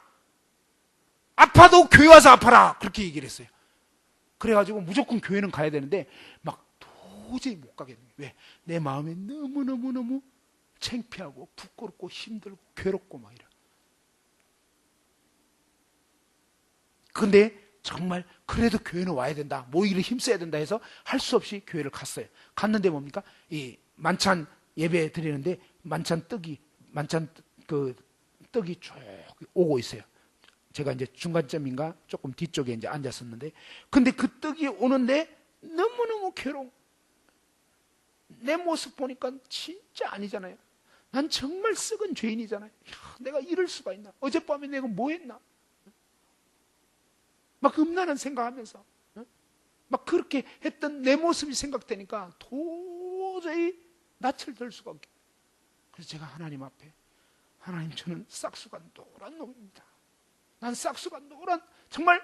아파도 교회 와서 아파라. 그렇게 얘기를 했어요. 그래가지고 무조건 교회는 가야 되는데 막 도저히 못 가겠네요. 왜? 내 마음이 너무너무 창피하고 부끄럽고 힘들고 괴롭고 막 이래. 근데 정말 그래도 교회는 와야 된다. 모이기를 힘써야 된다 해서 할 수 없이 교회를 갔어요. 갔는데 뭡니까? 이 만찬 예배 드리는데 만찬 떡이 쭉 오고 있어요. 제가 이제 중간점인가 조금 뒤쪽에 이제 앉았었는데, 근데 그 떡이 오는데 너무너무 괴로워. 내 모습 보니까 진짜 아니잖아요. 난 정말 썩은 죄인이잖아요. 야, 내가 이럴 수가 있나? 어젯밤에 내가 뭐 했나? 막 음란한 생각하면서 막 그렇게 했던 내 모습이 생각되니까 도저히 낯을 들 수가 없게. 그래서 제가 하나님 앞에, 하나님, 저는 싹수가 노란 놈입니다. 난 싹수가 노란, 정말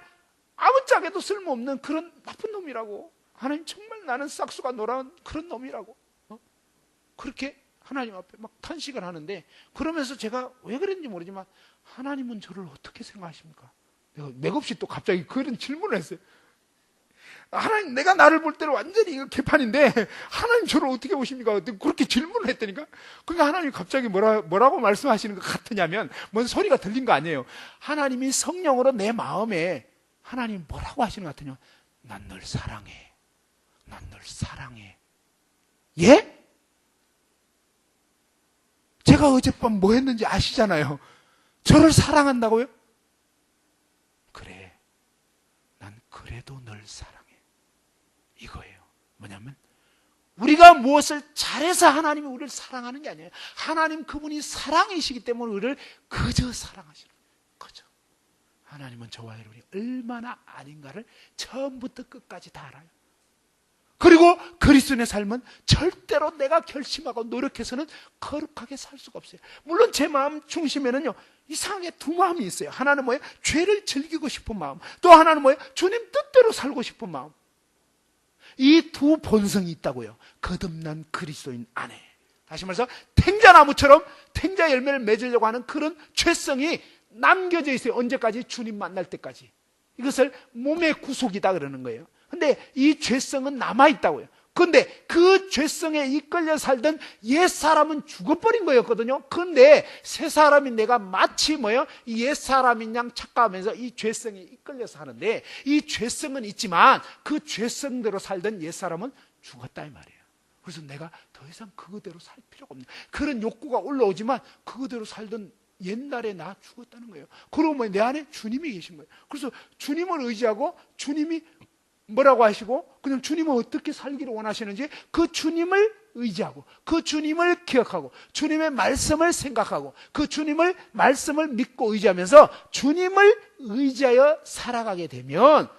아무짝에도 쓸모없는 그런 나쁜 놈이라고. 하나님, 정말 나는 싹수가 노란 그런 놈이라고. 그렇게 하나님 앞에 막 탄식을 하는데, 그러면서 제가 왜 그랬는지 모르지만 하나님은 저를 어떻게 생각하십니까? 내가 맥없이 또 갑자기 그런 질문을 했어요. 하나님, 내가 나를 볼 때는 완전히 이거 개판인데 하나님 저를 어떻게 보십니까? 그렇게 질문을 했다니까. 그러니까 하나님이 갑자기 뭐라고 말씀하시는 것 같으냐면, 뭔 소리가 들린 거 아니에요. 하나님이 성령으로 내 마음에 하나님 뭐라고 하시는 것 같으냐? 난 널 사랑해. 난 널 사랑해. 예? 제가 어젯밤 뭐 했는지 아시잖아요. 저를 사랑한다고요? 그래. 난 그래도 널 사랑해. 이거예요. 뭐냐면 우리가 무엇을 잘해서 하나님이 우리를 사랑하는 게 아니에요. 하나님 그분이 사랑이시기 때문에 우리를 그저 사랑하시는 거예요. 그저. 하나님은 저와 여러분이 얼마나 아닌가를 처음부터 끝까지 다 알아요. 그리고 그리스도인의 삶은 절대로 내가 결심하고 노력해서는 거룩하게 살 수가 없어요. 물론 제 마음 중심에는요, 이상하게 두 마음이 있어요. 하나는 뭐예요? 죄를 즐기고 싶은 마음. 또 하나는 뭐예요? 주님 뜻대로 살고 싶은 마음. 이 두 본성이 있다고요. 거듭난 그리스도인 안에. 다시 말해서 탱자나무처럼 탱자 열매를 맺으려고 하는 그런 죄성이 남겨져 있어요. 언제까지? 주님 만날 때까지. 이것을 몸의 구속이다 그러는 거예요. 근데 이 죄성은 남아있다고요. 근데 그 죄성에 이끌려 살던 옛사람은 죽어버린 거였거든요. 근데 새사람인 내가 마치 뭐예요? 이 옛사람인 양 착각하면서 이 죄성에 이끌려서 하는데, 이 죄성은 있지만 그 죄성대로 살던 옛사람은 죽었다 이 말이에요. 그래서 내가 더 이상 그거대로 살 필요가 없네. 그런 욕구가 올라오지만 그거대로 살던 옛날에 나 죽었다는 거예요. 그러고 뭐 내 안에 주님이 계신 거예요. 그래서 주님을 의지하고 주님이 뭐라고 하시고 그냥 주님은 어떻게 살기를 원하시는지 그 주님을 의지하고 그 주님을 기억하고 주님의 말씀을 생각하고 그 주님을 말씀을 믿고 의지하면서 주님을 의지하여 살아가게 되면,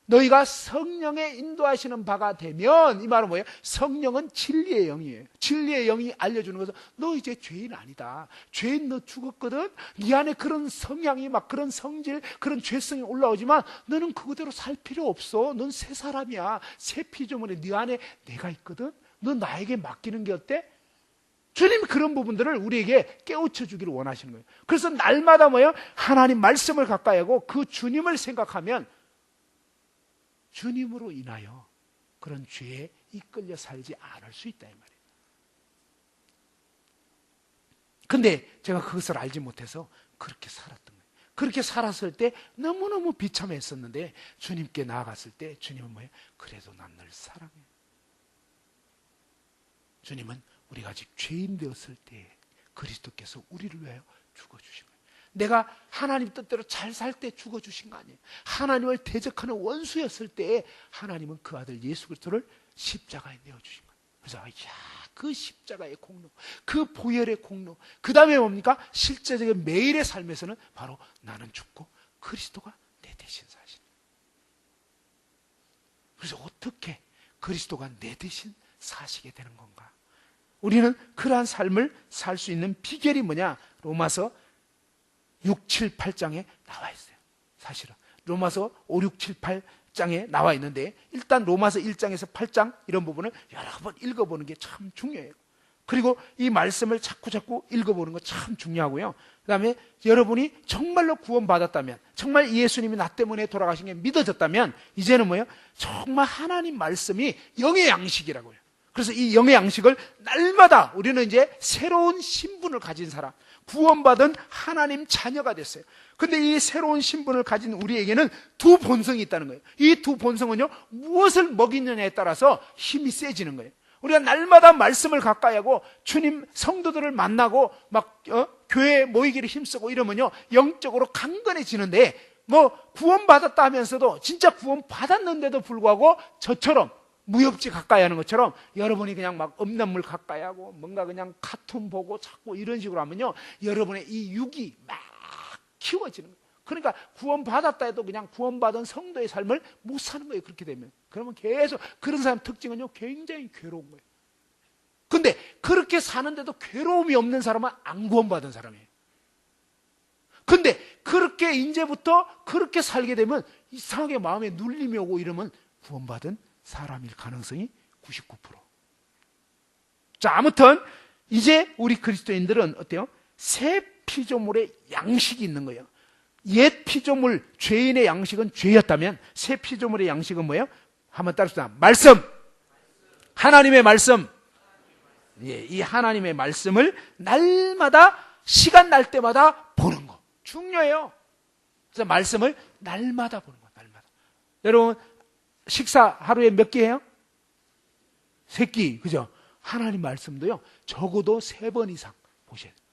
너희가 성령의 인도하시는 바가 되면, 이 말은 뭐예요? 성령은 진리의 영이에요. 진리의 영이 알려주는 것은 너 이제 죄인 아니다. 죄인 너 죽었거든. 네 안에 그런 성향이 막 그런 성질, 그런 죄성이 올라오지만 너는 그거대로 살 필요 없어. 넌 새 사람이야. 새 피조물에 네 안에 내가 있거든. 너 나에게 맡기는 게 어때? 주님이 그런 부분들을 우리에게 깨우쳐 주기를 원하시는 거예요. 그래서 날마다 뭐예요? 하나님 말씀을 가까이 하고 그 주님을 생각하면 주님으로 인하여 그런 죄에 이끌려 살지 않을 수 있다 이 말이에요. 근데 제가 그것을 알지 못해서 그렇게 살았던 거예요. 그렇게 살았을 때 너무너무 비참했었는데 주님께 나아갔을 때 주님은 뭐예요? 그래도 난 널 사랑해. 주님은 우리가 아직 죄인 되었을 때 그리스도께서 우리를 위하여 죽어주신 거예요. 내가 하나님 뜻대로 잘 살 때 죽어주신 거 아니에요. 하나님을 대적하는 원수였을 때 하나님은 그 아들 예수 그리스도를 십자가에 내어주신 거예요. 그래서 그 십자가의 공로, 그 보혈의 공로, 그 다음에 뭡니까? 실제적인 매일의 삶에서는 바로 나는 죽고 그리스도가 내 대신 사시는 거예요. 그래서 어떻게 그리스도가 내 대신 사시게 되는 건가? 우리는 그러한 삶을 살 수 있는 비결이 뭐냐? 로마서 6, 7, 8장에 나와 있어요. 사실은 로마서 5, 6, 7, 8장에 나와 있는데, 일단 로마서 1장에서 8장 이런 부분을 여러 번 읽어보는 게 참 중요해요. 그리고 이 말씀을 자꾸 읽어보는 거 참 중요하고요. 그 다음에 여러분이 정말로 구원받았다면, 정말 예수님이 나 때문에 돌아가신 게 믿어졌다면, 이제는 뭐예요? 정말 하나님 말씀이 영의 양식이라고요. 그래서 이 영의 양식을 날마다 우리는 이제 새로운 신분을 가진 사람, 구원받은 하나님 자녀가 됐어요. 근데 이 새로운 신분을 가진 우리에게는 두 본성이 있다는 거예요. 이 두 본성은요, 무엇을 먹이느냐에 따라서 힘이 세지는 거예요. 우리가 날마다 말씀을 가까이 하고 주님 성도들을 만나고 막 교회에 모이기를 힘쓰고 이러면요, 영적으로 강건해지는데, 뭐 구원받았다 하면서도 진짜 구원받았는데도 불구하고 저처럼 무협지 가까이 하는 것처럼 여러분이 그냥 막 없는 물 가까이 하고 뭔가 그냥 카툰 보고 자꾸 이런 식으로 하면요, 여러분의 이 육이 막 키워지는 거예요. 그러니까 구원받았다 해도 그냥 구원받은 성도의 삶을 못 사는 거예요. 그렇게 되면. 그러면 계속 그런 사람 특징은요, 굉장히 괴로운 거예요. 근데 그렇게 사는데도 괴로움이 없는 사람은 안 구원받은 사람이에요. 근데 그렇게 이제부터 그렇게 살게 되면 이상하게 마음에 눌림이 오고 이러면 구원받은 사람일 가능성이 99%. 자, 아무튼 이제 우리 그리스도인들은 어때요? 새 피조물의 양식이 있는 거예요. 옛 피조물, 죄인의 양식은 죄였다면 새 피조물의 양식은 뭐예요? 한번 따라합시다. 말씀. 하나님의 말씀. 예, 이 하나님의 말씀을 날마다 시간 날 때마다 보는 거 중요해요. 그래서 말씀을 날마다 보는 거, 날마다. 여러분 식사 하루에 몇 끼 해요? 3끼, 그죠? 하나님 말씀도요, 적어도 3번 이상 보셔야 돼요.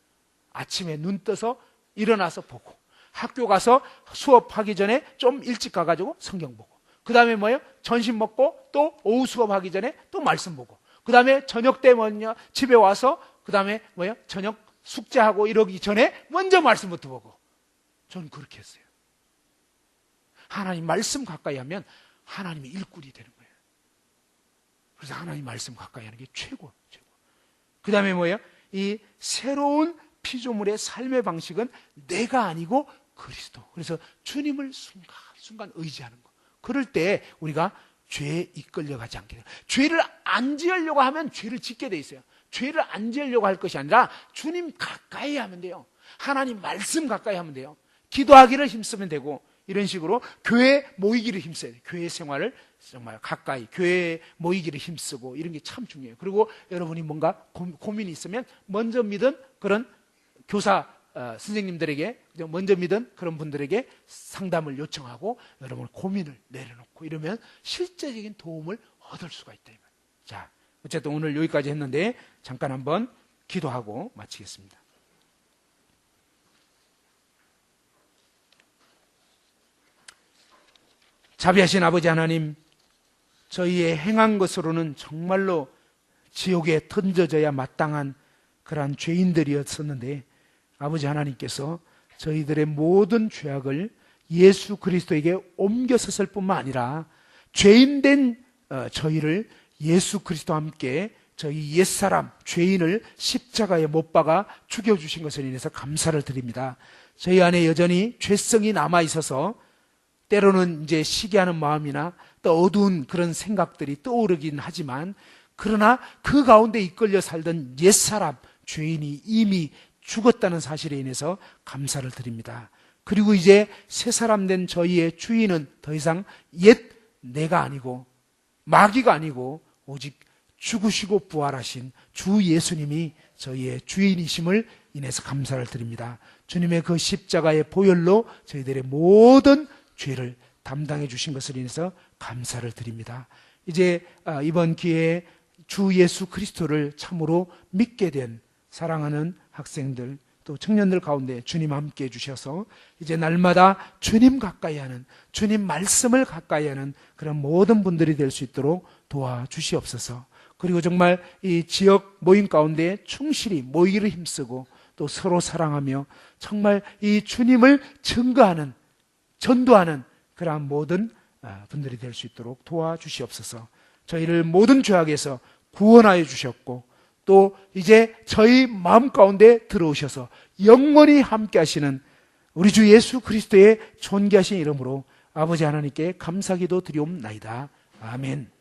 아침에 눈 떠서 일어나서 보고, 학교 가서 수업하기 전에 좀 일찍 가가지고 성경 보고, 그 다음에 뭐예요? 점심 먹고 또 오후 수업하기 전에 또 말씀 보고, 그 다음에 저녁 때 뭐냐? 집에 와서 그 다음에 뭐예요? 저녁 숙제하고 이러기 전에 먼저 말씀부터 보고. 저는 그렇게 했어요. 하나님 말씀 가까이 하면 하나님의 일꾼이 되는 거예요. 그래서 하나님 말씀 가까이 하는 게 최고. 그 다음에 뭐예요? 이 새로운 피조물의 삶의 방식은 내가 아니고 그리스도. 그래서 주님을 순간 의지하는 거. 그럴 때 우리가 죄에 이끌려가지 않게 돼요. 죄를 안 지으려고 하면 죄를 짓게 돼 있어요. 죄를 안 지으려고 할 것이 아니라 주님 가까이 하면 돼요. 하나님 말씀 가까이 하면 돼요. 기도하기를 힘쓰면 되고, 이런 식으로 교회 모이기를 힘써야 돼요. 교회 생활을 정말 가까이, 교회 모이기를 힘쓰고, 이런 게 참 중요해요. 그리고 여러분이 뭔가 고민이 있으면 먼저 믿은 그런 교사 선생님들에게, 먼저 믿은 그런 분들에게 상담을 요청하고 여러분 고민을 내려놓고 이러면 실제적인 도움을 얻을 수가 있다. 자, 어쨌든 오늘 여기까지 했는데 잠깐 한번 기도하고 마치겠습니다. 자비하신 아버지 하나님, 저희의 행한 것으로는 정말로 지옥에 던져져야 마땅한 그러한 죄인들이었었는데, 아버지 하나님께서 저희들의 모든 죄악을 예수 그리스도에게 옮겼었을 뿐만 아니라 죄인된 저희를 예수 그리스도와 함께 저희 옛사람 죄인을 십자가에 못 박아 죽여주신 것을 인해서 감사를 드립니다. 저희 안에 여전히 죄성이 남아있어서 때로는 이제 시기하는 마음이나 또 어두운 그런 생각들이 떠오르긴 하지만, 그러나 그 가운데 이끌려 살던 옛사람 죄인이 이미 죽었다는 사실에 인해서 감사를 드립니다. 그리고 이제 새 사람 된 저희의 주인은 더 이상 옛 내가 아니고 마귀가 아니고 오직 죽으시고 부활하신 주 예수님이 저희의 주인이심을 인해서 감사를 드립니다. 주님의 그 십자가의 보혈로 저희들의 모든 죄를 담당해 주신 것을 인해서 감사를 드립니다. 이제 이번 기회에 주 예수 그리스도를 참으로 믿게 된 사랑하는 학생들 또 청년들 가운데 주님 함께 해주셔서 이제 날마다 주님 가까이 하는, 주님 말씀을 가까이 하는 그런 모든 분들이 될 수 있도록 도와주시옵소서. 그리고 정말 이 지역 모임 가운데 충실히 모이기를 힘쓰고 또 서로 사랑하며 정말 이 주님을 증거하는, 전도하는 그러한 모든 분들이 될 수 있도록 도와주시옵소서. 저희를 모든 죄악에서 구원하여 주셨고 또 이제 저희 마음 가운데 들어오셔서 영원히 함께 하시는 우리 주 예수 그리스도의 존귀하신 이름으로 아버지 하나님께 감사기도 드리옵나이다. 아멘.